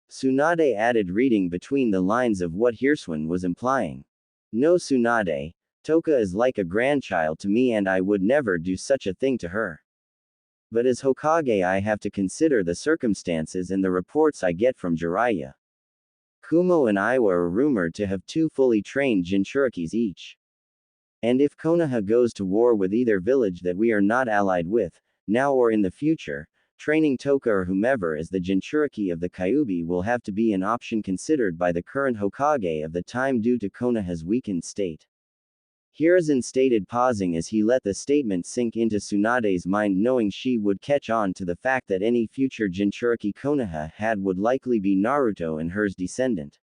Tsunade added, reading between the lines of what Hiruzen was implying. No, Tsunade, Toka is like a grandchild to me and I would never do such a thing to her. But as Hokage I have to consider the circumstances and the reports I get from Jiraiya. Kumo and Iwa are rumored to have 2 fully trained Jinchurikis each. And if Konoha goes to war with either village that we are not allied with, now or in the future, training Toka or whomever as the Jinchuriki of the Kyuubi will have to be an option considered by the current Hokage of the time due to Konoha's weakened state. Hiruzen stated, pausing as he let the statement sink into Tsunade's mind, knowing she would catch on to the fact that any future Jinchuriki Konoha had would likely be Naruto and her's descendant.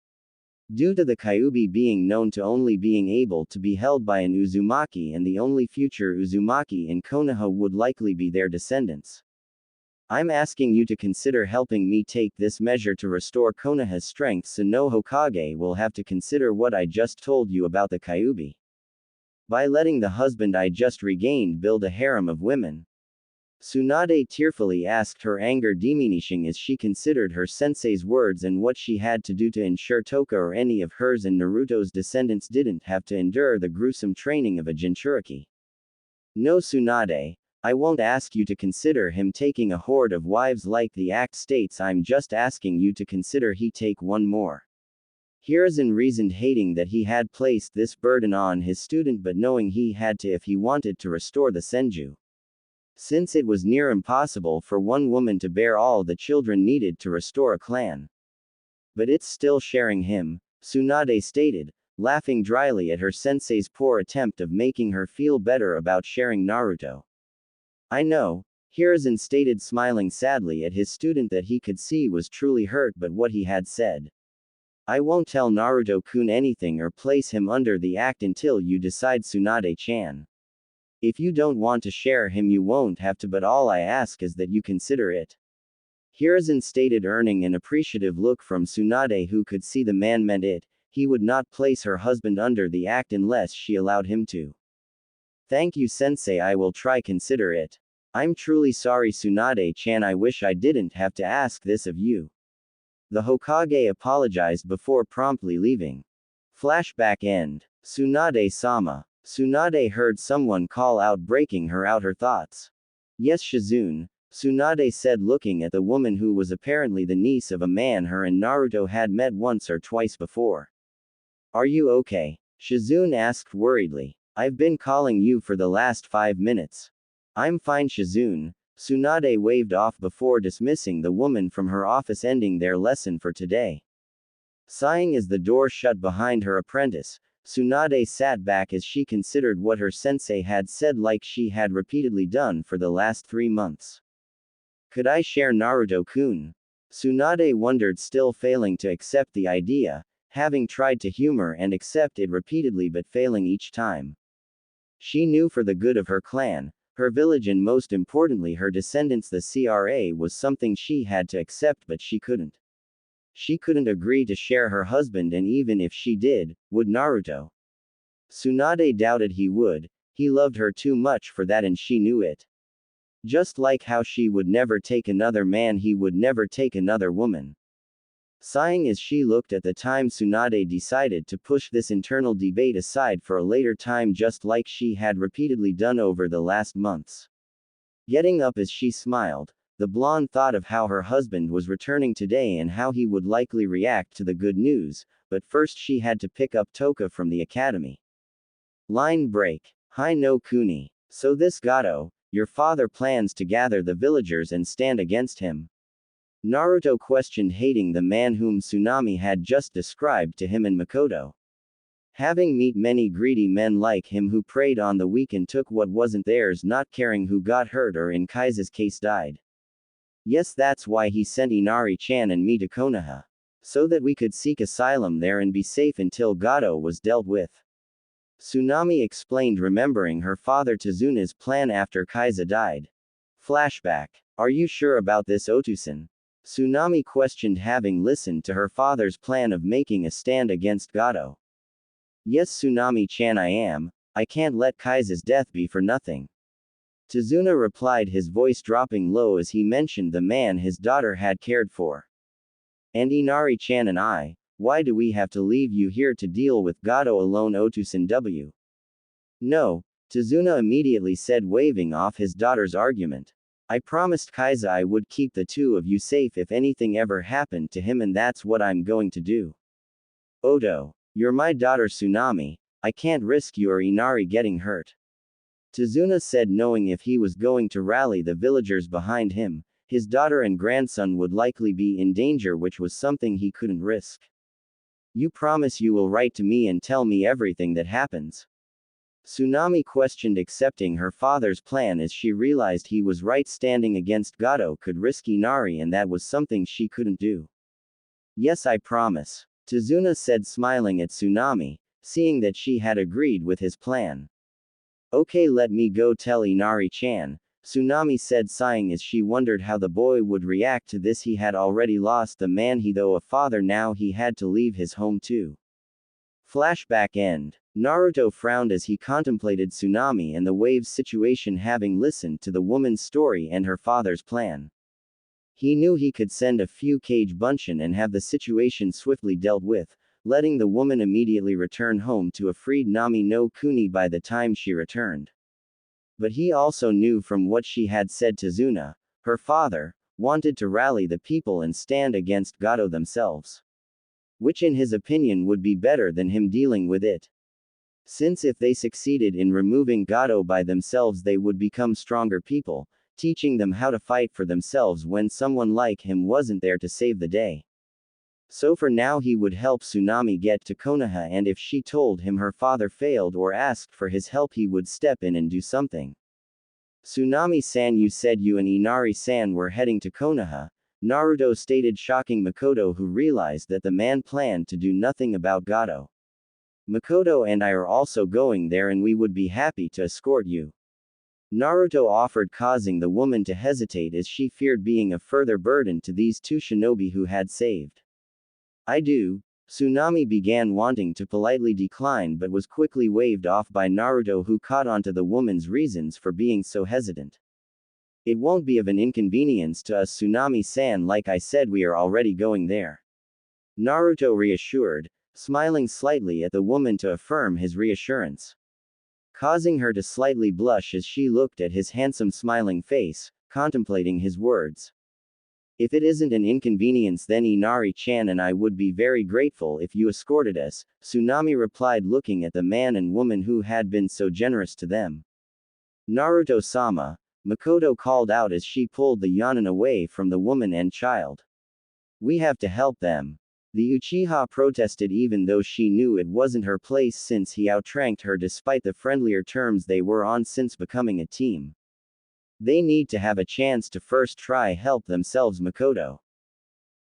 Due to the Kyuubi being known to only being able to be held by an Uzumaki, and the only future Uzumaki in Konoha would likely be their descendants. I'm asking you to consider helping me take this measure to restore Konoha's strength, so no Hokage will have to consider what I just told you about the Kyuubi. By letting the husband I just regained build a harem of women. Tsunade tearfully asked, her anger diminishing as she considered her sensei's words and what she had to do to ensure Toka or any of hers and Naruto's descendants didn't have to endure the gruesome training of a Jinchuriki. No, Tsunade, I won't ask you to consider him taking a horde of wives like the act states. I'm just asking you to consider he take one more. Hiruzen reasoned, hating that he had placed this burden on his student, but knowing he had to if he wanted to restore the Senju. Since it was near impossible for one woman to bear all the children needed to restore a clan. But it's still sharing him, Tsunade stated, laughing dryly at her sensei's poor attempt of making her feel better about sharing Naruto. I know, Hiruzen stated, smiling sadly at his student that he could see was truly hurt by what he had said. I won't tell Naruto-kun anything or place him under the act until you decide, Tsunade-chan. If you don't want to share him you won't have to, but all I ask is that you consider it. Hiruzen stated, earning an appreciative look from Tsunade, who could see the man meant it. He would not place her husband under the act unless she allowed him to. Thank you, sensei, I will try consider it. I'm truly sorry, Tsunade-chan, I wish I didn't have to ask this of you. The Hokage apologized before promptly leaving. Flashback end. Tsunade-sama. Tsunade heard someone call out, breaking her out her thoughts. Yes, Shizune, Tsunade said, looking at the woman who was apparently the niece of a man her and Naruto had met once or twice before. Are you okay? Shizune asked worriedly. I've been calling you for the last 5 minutes. I'm fine, Shizune. Tsunade waved off before dismissing the woman from her office, ending their lesson for today. Sighing as the door shut behind her apprentice, Tsunade sat back as she considered what her sensei had said, like she had repeatedly done for the last 3 months. Could I share Naruto-kun? Tsunade wondered, still failing to accept the idea, having tried to humor and accept it repeatedly but failing each time. She knew for the good of her clan, her village, and most importantly her descendants, the CRA was something she had to accept, but she couldn't. She couldn't agree to share her husband, and even if she did, would Naruto? Tsunade doubted he would. He loved her too much for that, and she knew it. Just like how she would never take another man, he would never take another woman. Sighing as she looked at the time, Tsunade decided to push this internal debate aside for a later time, just like she had repeatedly done over the last months. Getting up as she smiled, the blonde thought of how her husband was returning today and how he would likely react to the good news, but first she had to pick up Toka from the academy. Line break. Hi no Kuni. So this Gato, your father plans to gather the villagers and stand against him. Naruto questioned, hating the man whom Tsunade had just described to him and Mikoto. Having met many greedy men like him who preyed on the weak and took what wasn't theirs, not caring who got hurt or in Kaisa's case died. Yes, that's why he sent Inari-chan and me to Konoha. So that we could seek asylum there and be safe until Gato was dealt with. Tsunade explained, remembering her father Tsunade's plan after Kaisa died. Flashback. Are you sure about this, Otusan? Tsunade questioned, having listened to her father's plan of making a stand against Gato. Yes, Tsunade-chan, I am. I can't let Kaisa's death be for nothing. Tazuna replied, his voice dropping low as he mentioned the man his daughter had cared for. And Inari-chan and I, why do we have to leave you here to deal with Gato alone, Otusan W? No, Tazuna immediately said, waving off his daughter's argument. I promised Kaisa I would keep the two of you safe if anything ever happened to him, and that's what I'm going to do. Oto, you're my daughter Tsunade, I can't risk you or Inari getting hurt. Tazuna said, knowing if he was going to rally the villagers behind him, his daughter and grandson would likely be in danger, which was something he couldn't risk. You promise you will write to me and tell me everything that happens? Tsunade questioned, accepting her father's plan as she realized he was right. Standing against Gato could risk Inari, and that was something she couldn't do. Yes, I promise. Tazuna said, smiling at Tsunade, seeing that she had agreed with his plan. Okay, let me go tell Inari-chan, Tsunade said, sighing as she wondered how the boy would react to this. He had already lost the man he though a father, now he had to leave his home too. Flashback end. Naruto frowned as he contemplated Tsunade and the waves situation, having listened to the woman's story and her father's plan. He knew he could send a few Kage Bunshin and have the situation swiftly dealt with, letting the woman immediately return home to a freed Nami no Kuni by the time she returned. But he also knew from what she had said to Tazuna, her father wanted to rally the people and stand against Gato themselves. Which in his opinion would be better than him dealing with it. Since if they succeeded in removing Gato by themselves, they would become stronger people, teaching them how to fight for themselves when someone like him wasn't there to save the day. So for now he would help Tsunade get to Konoha, and if she told him her father failed or asked for his help, he would step in and do something. Tsunade-san, you said you and Inari-san were heading to Konoha, Naruto stated, shocking Mikoto, who realized that the man planned to do nothing about Gato. Mikoto and I are also going there, and we would be happy to escort you. Naruto offered, causing the woman to hesitate as she feared being a further burden to these two shinobi who had saved. I do. Tsunade began, wanting to politely decline but was quickly waved off by Naruto, who caught on to the woman's reasons for being so hesitant. It won't be of an inconvenience to us, Tsunade-san, like I said, we are already going there. Naruto reassured, smiling slightly at the woman to affirm his reassurance. Causing her to slightly blush as she looked at his handsome smiling face, contemplating his words. If it isn't an inconvenience, then Inari-chan and I would be very grateful if you escorted us, Tsunade replied, looking at the man and woman who had been so generous to them. Naruto-sama, Mikoto called out as she pulled the Yanin away from the woman and child. We have to help them. The Uchiha protested, even though she knew it wasn't her place since he outranked her despite the friendlier terms they were on since becoming a team. They need to have a chance to first try help themselves, Mikoto.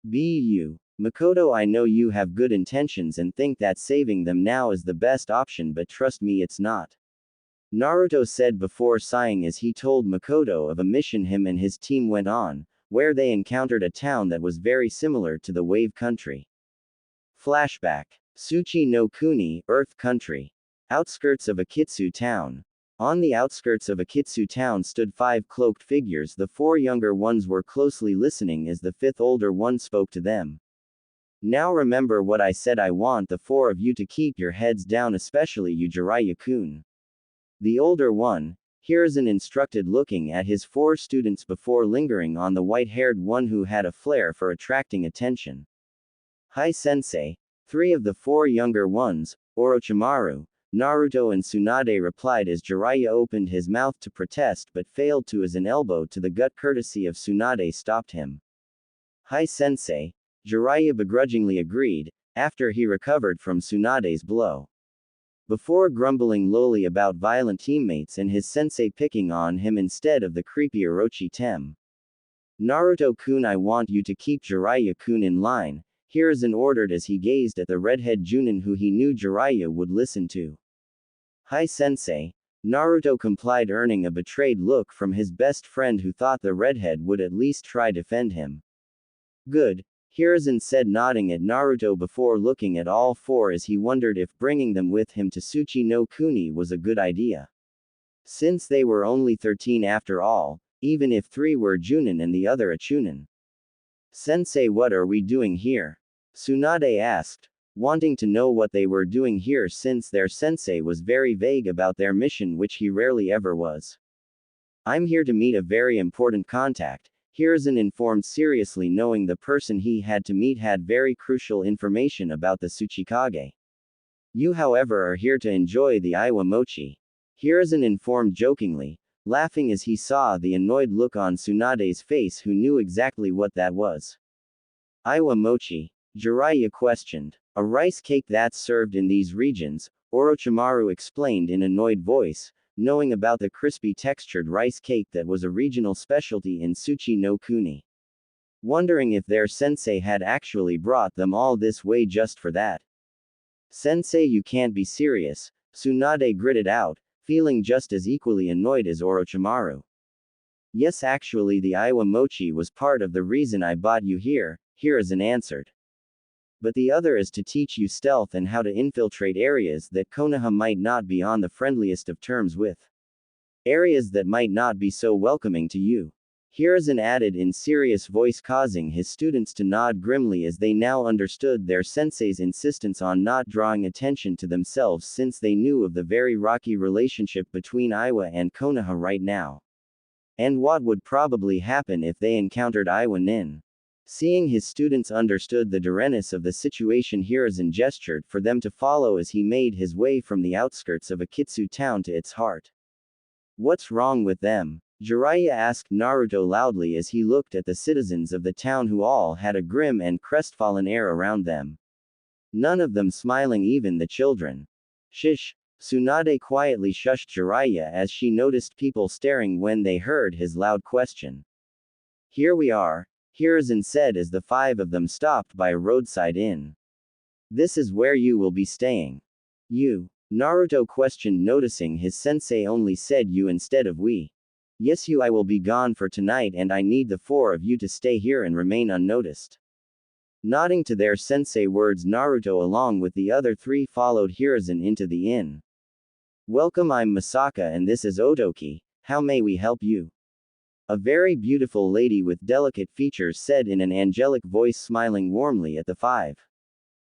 Mikoto, I know you have good intentions and think that saving them now is the best option, but trust me, it's not. Naruto said before sighing as he told Mikoto of a mission him and his team went on, where they encountered a town that was very similar to the Wave Country. Flashback. Tsuchi no Kuni, Earth Country. Outskirts of Akitsu Town. On the outskirts of Akitsu Town stood 5 cloaked figures. The 4 younger ones were closely listening as the 5th older one spoke to them. Now remember what I said, I want the 4 of you to keep your heads down, especially you, Jiraiya-kun. The older one, Hiruzen, instructed, looking at his 4 students before lingering on the white-haired one who had a flair for attracting attention. Hi sensei. 3 of the 4 younger ones, Orochimaru, Naruto and Tsunade replied as Jiraiya opened his mouth to protest but failed to, as an elbow to the gut courtesy of Tsunade stopped him. "Hi sensei," Jiraiya begrudgingly agreed, after he recovered from Tsunade's blow. Before grumbling lowly about violent teammates and his sensei picking on him instead of the creepy Orochi-tem. "Naruto-kun, I want you to keep Jiraiya-kun in line," Hiruzen ordered as he gazed at the redhead Junin who he knew Jiraiya would listen to. "Hi sensei," Naruto complied, earning a betrayed look from his best friend who thought the redhead would at least try defend him. "Good," Hiruzen said, nodding at Naruto before looking at all four as he wondered if bringing them with him to Tsuchi no Kuni was a good idea. Since they were only 13 after all, even if 3 were Junin and the other a Chunin. "Sensei, what are we doing here?" Tsunade asked, wanting to know what they were doing here since their sensei was very vague about their mission, which he rarely ever was. "I'm here to meet a very important contact," Hiruzen informed seriously, knowing the person he had to meet had very crucial information about the Tsuchikage. "You however are here to enjoy the Iwa mochi," Hiruzen informed jokingly, laughing as he saw the annoyed look on Tsunade's face, who knew exactly what that was. "Iwa mochi?" Jiraiya questioned. "A rice cake that's served in these regions," Orochimaru explained in annoyed voice, knowing about the crispy textured rice cake that was a regional specialty in Tsuchi no Kuni. Wondering if their sensei had actually brought them all this way just for that. "Sensei, you can't be serious," Tsunade gritted out, feeling just as equally annoyed as Orochimaru. "Yes, actually the Iwa mochi was part of the reason I brought you here," Hiruzen answered. "But the other is to teach you stealth and how to infiltrate areas that Konoha might not be on the friendliest of terms with. Areas that might not be so welcoming to you," Hiruzen added in serious voice, causing his students to nod grimly as they now understood their sensei's insistence on not drawing attention to themselves, since they knew of the very rocky relationship between Iwa and Konoha right now. And what would probably happen if they encountered Iwa Nin. Seeing his students understood the directness of the situation, Hiruzen gestured for them to follow as he made his way from the outskirts of Akitsu town to its heart. "What's wrong with them?" Jiraiya asked Naruto loudly as he looked at the citizens of the town, who all had a grim and crestfallen air around them. None of them smiling, even the children. "Shish!" Tsunade quietly shushed Jiraiya as she noticed people staring when they heard his loud question. "Here we are," Hiruzen said as the 5 of them stopped by a roadside inn. "This is where you will be staying." "You?" Naruto questioned, noticing his sensei only said you instead of we. "Yes, you. I will be gone for tonight and I need the 4 of you to stay here and remain unnoticed." Nodding to their sensei words, Naruto along with the other 3 followed Hiruzen into the inn. "Welcome, I'm Misaka and this is Otoki. How may we help you?" A very beautiful lady with delicate features said in an angelic voice, smiling warmly at the 5.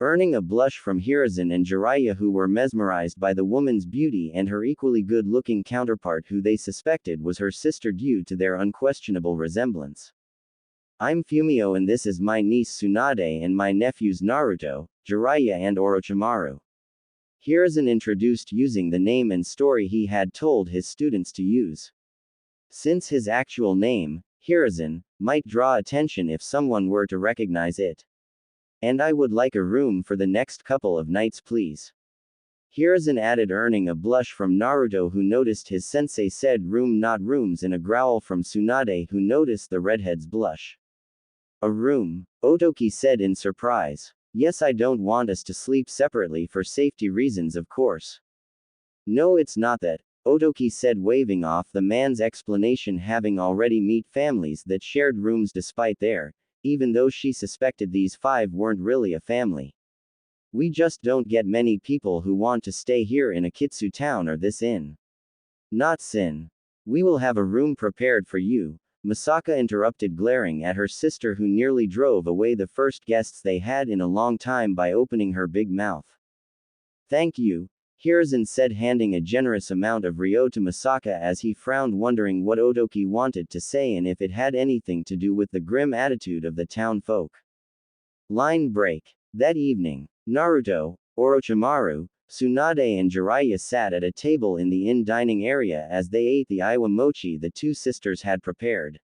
Earning a blush from Hiruzen and Jiraiya, who were mesmerized by the woman's beauty and her equally good-looking counterpart, who they suspected was her sister due to their unquestionable resemblance. "I'm Fumio and this is my niece Tsunade and my nephews Naruto, Jiraiya and Orochimaru." Hiruzen introduced, using the name and story he had told his students to use. Since his actual name, Hiruzen, might draw attention if someone were to recognize it. "And I would like a room for the next couple of nights, please." Hiruzen added, earning a blush from Naruto, who noticed his sensei said room not rooms, and a growl from Tsunade, who noticed the redhead's blush. "A room?" Otoki said in surprise. "Yes, I don't want us to sleep separately for safety reasons, of course." "No, it's not that," Otoki said, waving off the man's explanation, having already met families that shared rooms despite their, even though she suspected these 5 weren't really a family. "We just don't get many people who want to stay here in Akitsu town or this inn." "Not sin. We will have a room prepared for you," Misaka interrupted, glaring at her sister, who nearly drove away the first guests they had in a long time by opening her big mouth. "Thank you," Hiruzen said, handing a generous amount of ryo to Misaka as he frowned, wondering what Otoki wanted to say and if it had anything to do with the grim attitude of the town folk. Line break. That evening, Naruto, Orochimaru, Tsunade and Jiraiya sat at a table in the inn dining area as they ate the Iwa mochi the two sisters had prepared.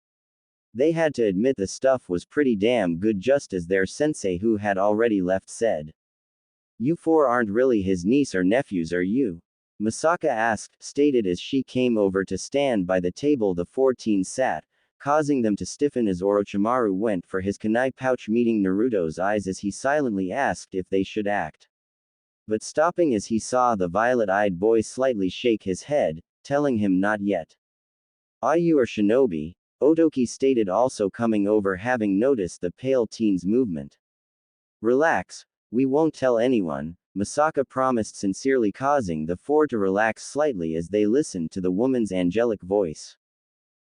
They had to admit the stuff was pretty damn good, just as their sensei who had already left said. "You four aren't really his niece or nephews, are you?" Misaka asked, stated as she came over to stand by the table the four teens sat, causing them to stiffen as Orochimaru went for his kunai pouch, meeting Naruto's eyes as he silently asked if they should act. But stopping as he saw the violet-eyed boy slightly shake his head, telling him not yet. "Ah, you are shinobi," Otoki stated, also coming over having noticed the pale teen's movement. "Relax, we won't tell anyone," Misaka promised sincerely, causing the four to relax slightly as they listened to the woman's angelic voice.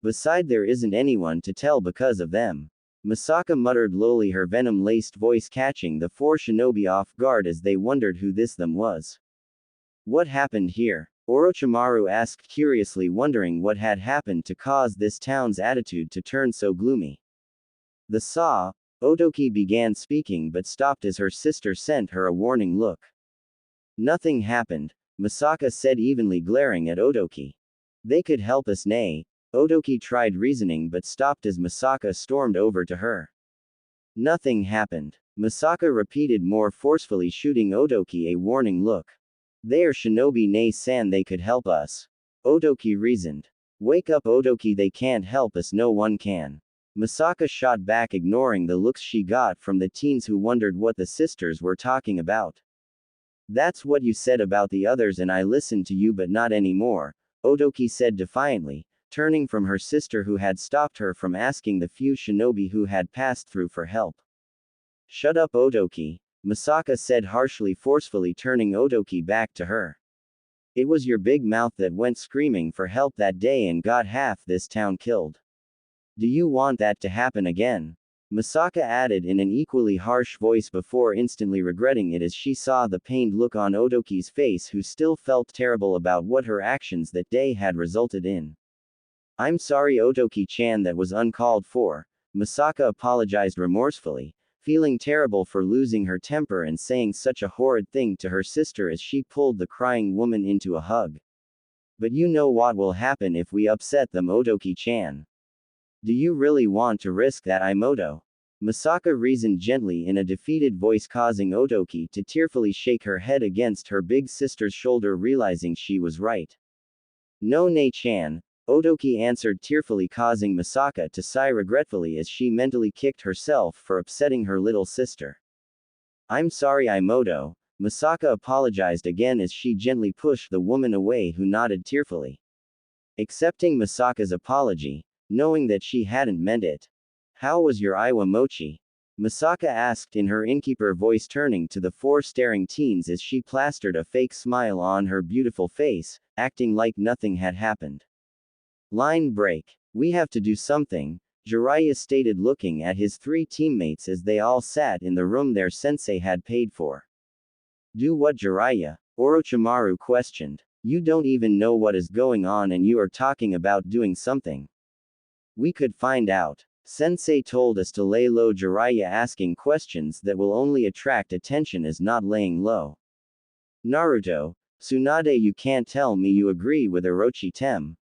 "Beside, there isn't anyone to tell because of them," Misaka muttered lowly, her venom-laced voice catching the four shinobi off guard as they wondered who this them was. "What happened here?" Orochimaru asked curiously, wondering what had happened to cause this town's attitude to turn so gloomy. "The saw," Otoki began speaking but stopped as her sister sent her a warning look. "Nothing happened," Misaka said evenly, glaring at Otoki. "They could help us, nay." Otoki tried reasoning but stopped as Misaka stormed over to her. "Nothing happened," Misaka repeated more forcefully, shooting Otoki a warning look. "They are shinobi, nay-san, they could help us," Otoki reasoned. "Wake up, Otoki, they can't help us, no one can," Misaka shot back, ignoring the looks she got from the teens who wondered what the sisters were talking about. "That's what you said about the others and I listened to you, but not anymore," Otoki said defiantly, turning from her sister who had stopped her from asking the few shinobi who had passed through for help. "Shut up, Otoki," Misaka said harshly, forcefully turning Otoki back to her. "It was your big mouth that went screaming for help that day and got half this town killed. Do you want that to happen again?" Misaka added in an equally harsh voice before instantly regretting it as she saw the pained look on Otoki's face, who still felt terrible about what her actions that day had resulted in. "I'm sorry, Otoki-chan, that was uncalled for," Misaka apologized remorsefully, feeling terrible for losing her temper and saying such a horrid thing to her sister as she pulled the crying woman into a hug. "But you know what will happen if we upset them, Otoki-chan. Do you really want to risk that, Imoto?" Misaka reasoned gently in a defeated voice, causing Otoki to tearfully shake her head against her big sister's shoulder, realizing she was right. "No, Nei-chan," Otoki answered tearfully, causing Misaka to sigh regretfully as she mentally kicked herself for upsetting her little sister. "I'm sorry, Imoto," Misaka apologized again as she gently pushed the woman away, who nodded tearfully, accepting Misaka's apology, knowing that she hadn't meant it. "How was your Iwa mochi?" Misaka asked in her innkeeper voice, turning to the four staring teens as she plastered a fake smile on her beautiful face, acting like nothing had happened. "Line break. We have to do something," Jiraiya stated, looking at his three teammates as they all sat in the room their sensei had paid for. "Do what, Jiraiya?" Orochimaru questioned. "You don't even know what is going on and you are talking about doing something." "We could find out. Sensei told us to lay low." Jiraiya asking questions that will only attract attention is not laying low. "Naruto, Tsunade, you can't tell me you agree with Orochi Tem?"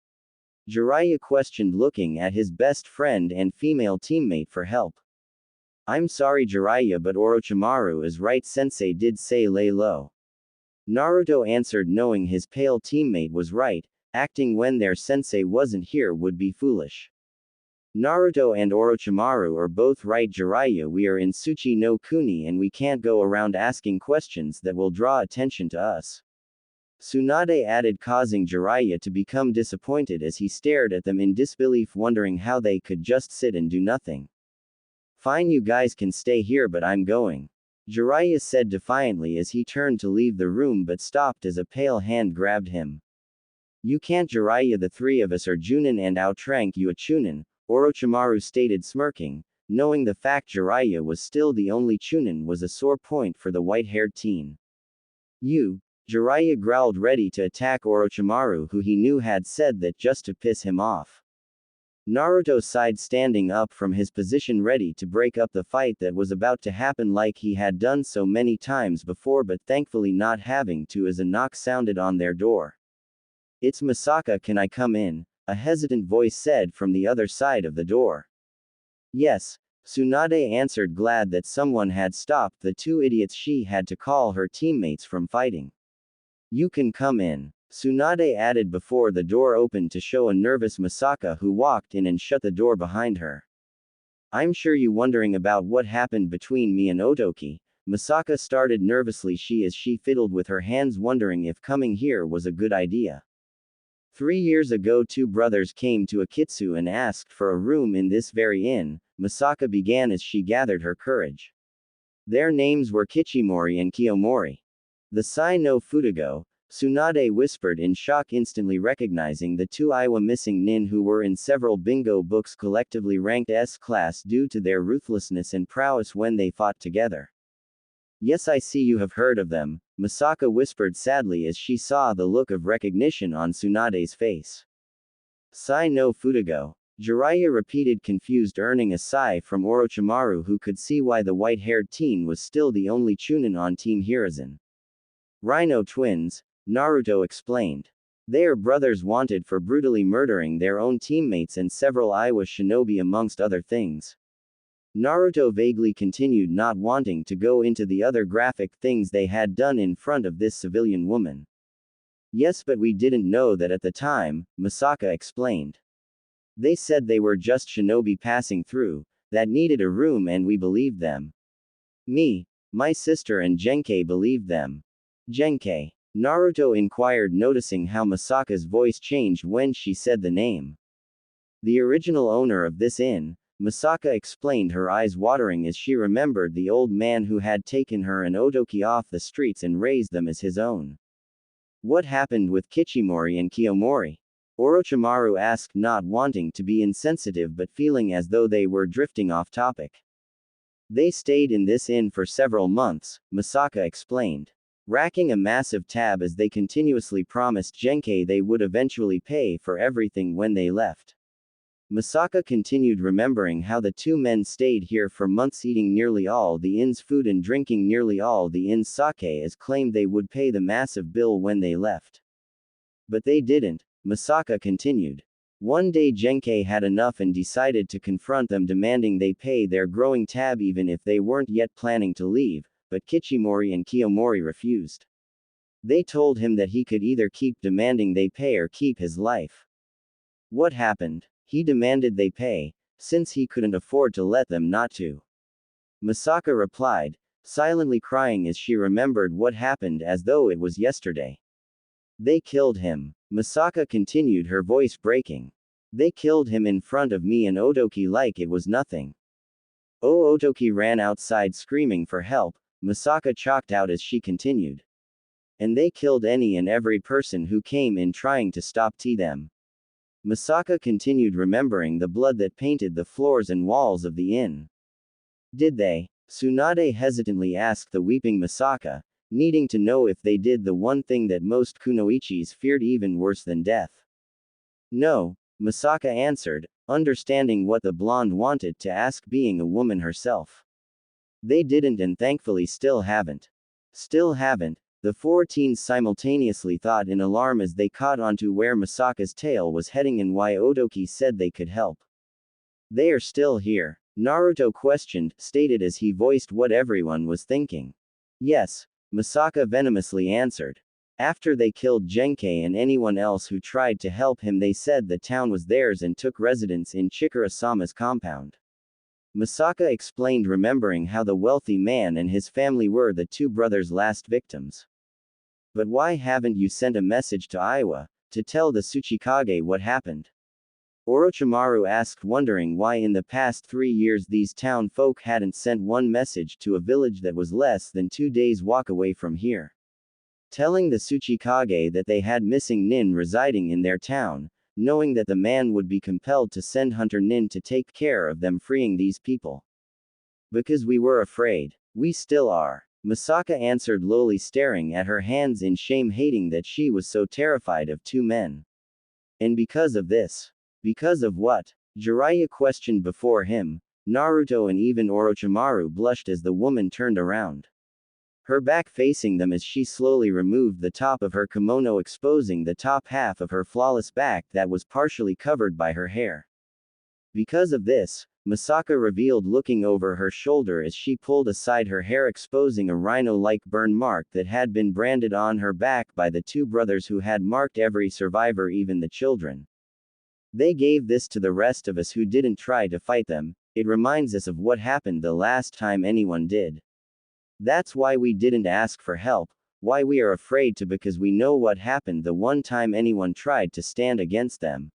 Jiraiya questioned, looking at his best friend and female teammate for help. "I'm sorry, Jiraiya, but Orochimaru is right. Sensei did say lay low." Naruto answered, knowing his pale teammate was right. Acting when their sensei wasn't here would be foolish. "Naruto and Orochimaru are both right, Jiraiya. We are in Tsuchi no Kuni and we can't go around asking questions that will draw attention to us," Tsunade added, causing Jiraiya to become disappointed as he stared at them in disbelief, wondering how they could just sit and do nothing. "Fine, you guys can stay here, but I'm going," Jiraiya said defiantly as he turned to leave the room but stopped as a pale hand grabbed him. "You can't, Jiraiya, the three of us are Junin and outtrank you a Chunin," Orochimaru stated, smirking, knowing the fact Jiraiya was still the only Chunin was a sore point for the white-haired teen. "You," Jiraiya growled, ready to attack Orochimaru, who he knew had said that just to piss him off. Naruto sighed, standing up from his position ready to break up the fight that was about to happen like he had done so many times before, but thankfully not having to, as a knock sounded on their door. "It's Misaka, can I come in?" a hesitant voice said from the other side of the door. "Yes," Tsunade answered, glad that someone had stopped the two idiots she had to call her teammates from fighting. "You can come in," Tsunade added before the door opened to show a nervous Misaka who walked in and shut the door behind her. "I'm sure you wondering about what happened between me and Otoki," Misaka started nervously as she fiddled with her hands, wondering if coming here was a good idea. 3 years ago, two brothers came to Akitsu and asked for a room in this very inn, Misaka began as she gathered her courage. Their names were Kichimori and Kiyomori. "The Sai no Futago," Tsunade whispered in shock, instantly recognizing the two Iwa missing nin who were in several bingo books collectively ranked S-class due to their ruthlessness and prowess when they fought together. "Yes, I see you have heard of them," Misaka whispered sadly as she saw the look of recognition on Tsunade's face. "Sai no Futago," Jiraiya repeated, confused, earning a sigh from Orochimaru, who could see why the white-haired teen was still the only Chunin on Team Hiruzen. "Rhino twins," Naruto explained. "They are brothers wanted for brutally murdering their own teammates and several Iwa shinobi amongst other things." Naruto vaguely continued, not wanting to go into the other graphic things they had done in front of this civilian woman. "Yes, but we didn't know that at the time," Misaka explained. "They said they were just shinobi passing through, that needed a room, and we believed them. Me, my sister and Genkei believed them." "Genkei?" Naruto inquired, noticing how Misaka's voice changed when she said the name. "The original owner of this inn," Misaka explained, her eyes watering as she remembered the old man who had taken her and Otoki off the streets and raised them as his own. "What happened with Kichimori and Kiyomori?" Orochimaru asked, not wanting to be insensitive but feeling as though they were drifting off topic. "They stayed in this inn for several months," Misaka explained, racking a massive tab as they continuously promised Genkei they would eventually pay for everything when they left. Misaka continued, remembering how the two men stayed here for months, eating nearly all the inn's food and drinking nearly all the inn's sake, as claimed they would pay the massive bill when they left. "But they didn't," Misaka continued. "One day Genkei had enough and decided to confront them, demanding they pay their growing tab even if they weren't yet planning to leave, but Kichimori and Kiyomori refused. They told him that he could either keep demanding they pay or keep his life." "What happened?" "He demanded they pay, since he couldn't afford to let them not to," Misaka replied, silently crying as she remembered what happened as though it was yesterday. "They killed him," Misaka continued, her voice breaking. "They killed him in front of me and Otoki like it was nothing." Otoki ran outside screaming for help, Misaka chalked out as she continued. "And they killed any and every person who came in trying to stop them." Misaka continued, remembering the blood that painted the floors and walls of the inn. "Did they?" Tsunade hesitantly asked the weeping Misaka, needing to know if they did the one thing that most kunoichis feared even worse than death. "No," Misaka answered, understanding what the blonde wanted to ask, being a woman herself. "They didn't, and thankfully still haven't." "Still haven't?" The four teens simultaneously thought in alarm as they caught onto where Misaka's tale was heading and why Otoki said they could help. "They are still here?" Naruto questioned, stated as he voiced what everyone was thinking. "Yes," Misaka venomously answered. "After they killed Genkei and anyone else who tried to help him, they said the town was theirs and took residence in Chikara-sama's compound." Misaka explained, remembering how the wealthy man and his family were the two brothers' last victims. "But why haven't you sent a message to Iwa, to tell the Tsuchikage what happened?" Orochimaru asked, wondering why in the past 3 years these town folk hadn't sent one message to a village that was less than 2 days' walk away from here, telling the Tsuchikage that they had missing nin residing in their town, knowing that the man would be compelled to send hunter nin to take care of them, freeing these people. "Because we were afraid. We still are," Misaka answered, lowly staring at her hands in shame, hating that she was so terrified of two men. "And because of this." "Because of what?" Jiraiya questioned before him. Naruto and even Orochimaru blushed as the woman turned around, her back facing them as she slowly removed the top of her kimono, exposing the top half of her flawless back that was partially covered by her hair. Because of this, Misaka revealed looking over her shoulder as she pulled aside her hair, exposing a rhino-like burn mark that had been branded on her back by the two brothers who had marked every survivor, even the children. They gave this to the rest of us who didn't try to fight them. It reminds us of what happened the last time anyone did. That's why we didn't ask for help, why we are afraid to, because we know what happened the one time anyone tried to stand against them.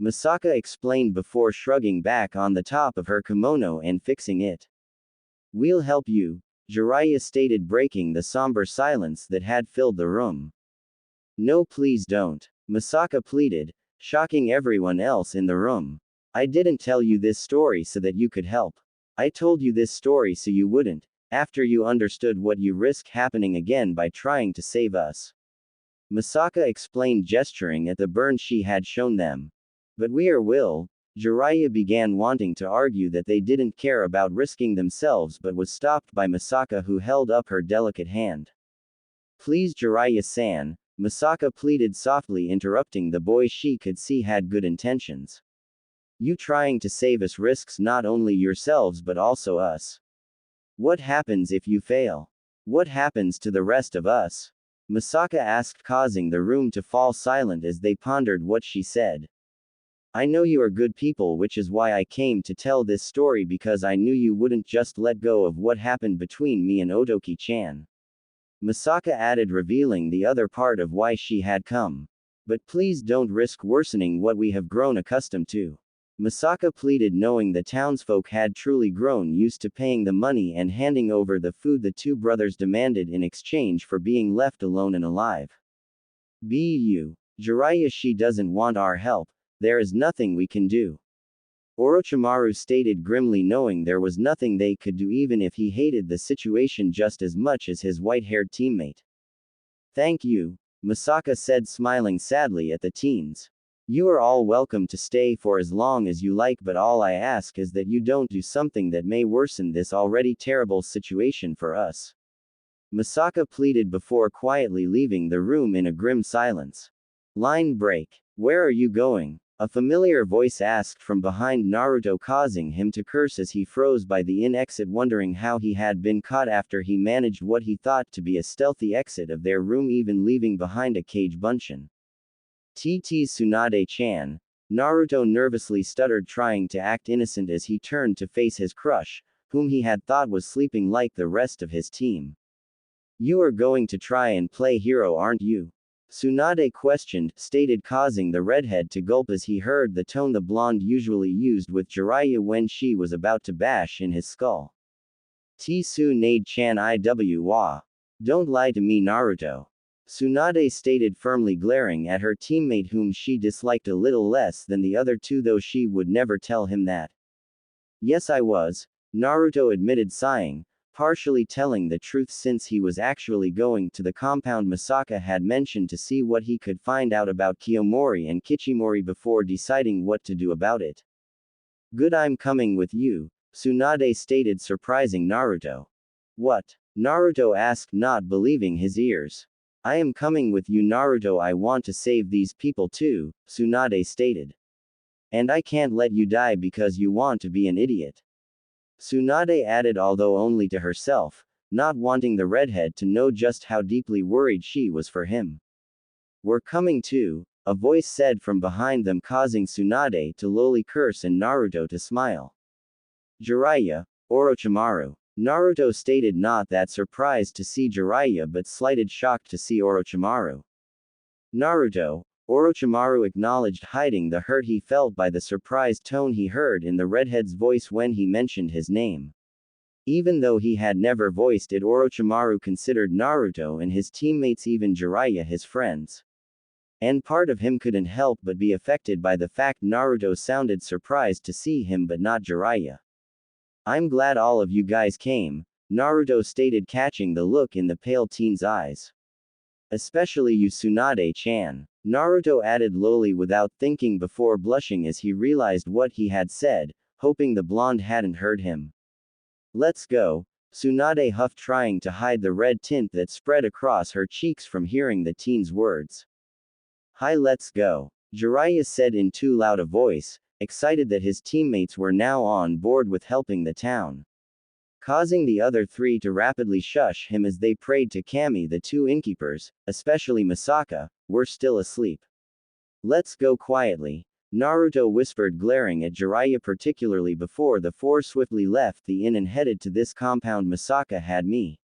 Misaka explained before shrugging back on the top of her kimono and fixing it. We'll help you, Jiraiya stated, breaking the somber silence that had filled the room. No, please don't, Misaka pleaded, shocking everyone else in the room. I didn't tell you this story so that you could help. I told you this story so you wouldn't, after you understood what you risk happening again by trying to save us. Misaka explained, gesturing at the burn she had shown them. But we are will. Jiraiya began, wanting to argue that they didn't care about risking themselves, but was stopped by Misaka, who held up her delicate hand. Please, Jiraiya-san, Misaka pleaded softly, interrupting the boy she could see had good intentions. You trying to save us risks not only yourselves but also us. What happens if you fail? What happens to the rest of us? Misaka asked, causing the room to fall silent as they pondered what she said. I know you are good people, which is why I came to tell this story, because I knew you wouldn't just let go of what happened between me and Otoki-chan. Misaka added, revealing the other part of why she had come. But please don't risk worsening what we have grown accustomed to. Misaka pleaded, knowing the townsfolk had truly grown used to paying the money and handing over the food the two brothers demanded in exchange for being left alone and alive. Bu. Jiraiya, she doesn't want our help. There is nothing we can do. Orochimaru stated grimly, knowing there was nothing they could do even if he hated the situation just as much as his white-haired teammate. Thank you, Misaka said, smiling sadly at the teens. You are all welcome to stay for as long as you like, but all I ask is that you don't do something that may worsen this already terrible situation for us. Misaka pleaded before quietly leaving the room in a grim silence. Line break. Where are you going? A familiar voice asked from behind Naruto, causing him to curse as he froze by the exit, wondering how he had been caught after he managed what he thought to be a stealthy exit of their room, even leaving behind a cage bunchen. TT's Tsunade-chan. Naruto nervously stuttered, trying to act innocent as he turned to face his crush, whom he had thought was sleeping like the rest of his team. You are going to try and play hero, aren't you? Tsunade questioned, stated, causing the redhead to gulp as he heard the tone the blonde usually used with Jiraiya when she was about to bash in his skull. Tsunade-chan, IWA. Don't lie to me, Naruto. Tsunade stated firmly, glaring at her teammate whom she disliked a little less than the other two, though she would never tell him that. Yes, I was, Naruto admitted, sighing, partially telling the truth since he was actually going to the compound Misaka had mentioned to see what he could find out about Kiyomori and Kichimori before deciding what to do about it. Good, I'm coming with you, Tsunade stated, surprising Naruto. What? Naruto asked, not believing his ears. I am coming with you, Naruto. I want to save these people too, Tsunade stated. And I can't let you die because you want to be an idiot. Tsunade added, although only to herself, not wanting the redhead to know just how deeply worried she was for him. We're coming too, a voice said from behind them, causing Tsunade to lowly curse and Naruto to smile. Jiraiya, Orochimaru. Naruto stated, not that surprised to see Jiraiya but slighted, shocked to see Orochimaru. Naruto, Orochimaru acknowledged, hiding the hurt he felt by the surprised tone he heard in the redhead's voice when he mentioned his name. Even though he had never voiced it, Orochimaru considered Naruto and his teammates, even Jiraiya, his friends. And part of him couldn't help but be affected by the fact Naruto sounded surprised to see him but not Jiraiya. I'm glad all of you guys came, Naruto stated, catching the look in the pale teen's eyes. Especially you Tsunade-chan. Naruto added lowly without thinking before blushing as he realized what he had said, hoping the blonde hadn't heard him. Let's go. Tsunade huffed, trying to hide the red tint that spread across her cheeks from hearing the teen's words. Hi, let's go. Jiraiya said in too loud a voice, excited that his teammates were now on board with helping the town. Causing the other three to rapidly shush him as they prayed to Kami. The two innkeepers, especially Misaka, were still asleep. Let's go quietly, Naruto whispered, glaring at Jiraiya, particularly before the four swiftly left the inn and headed to this compound. Misaka had me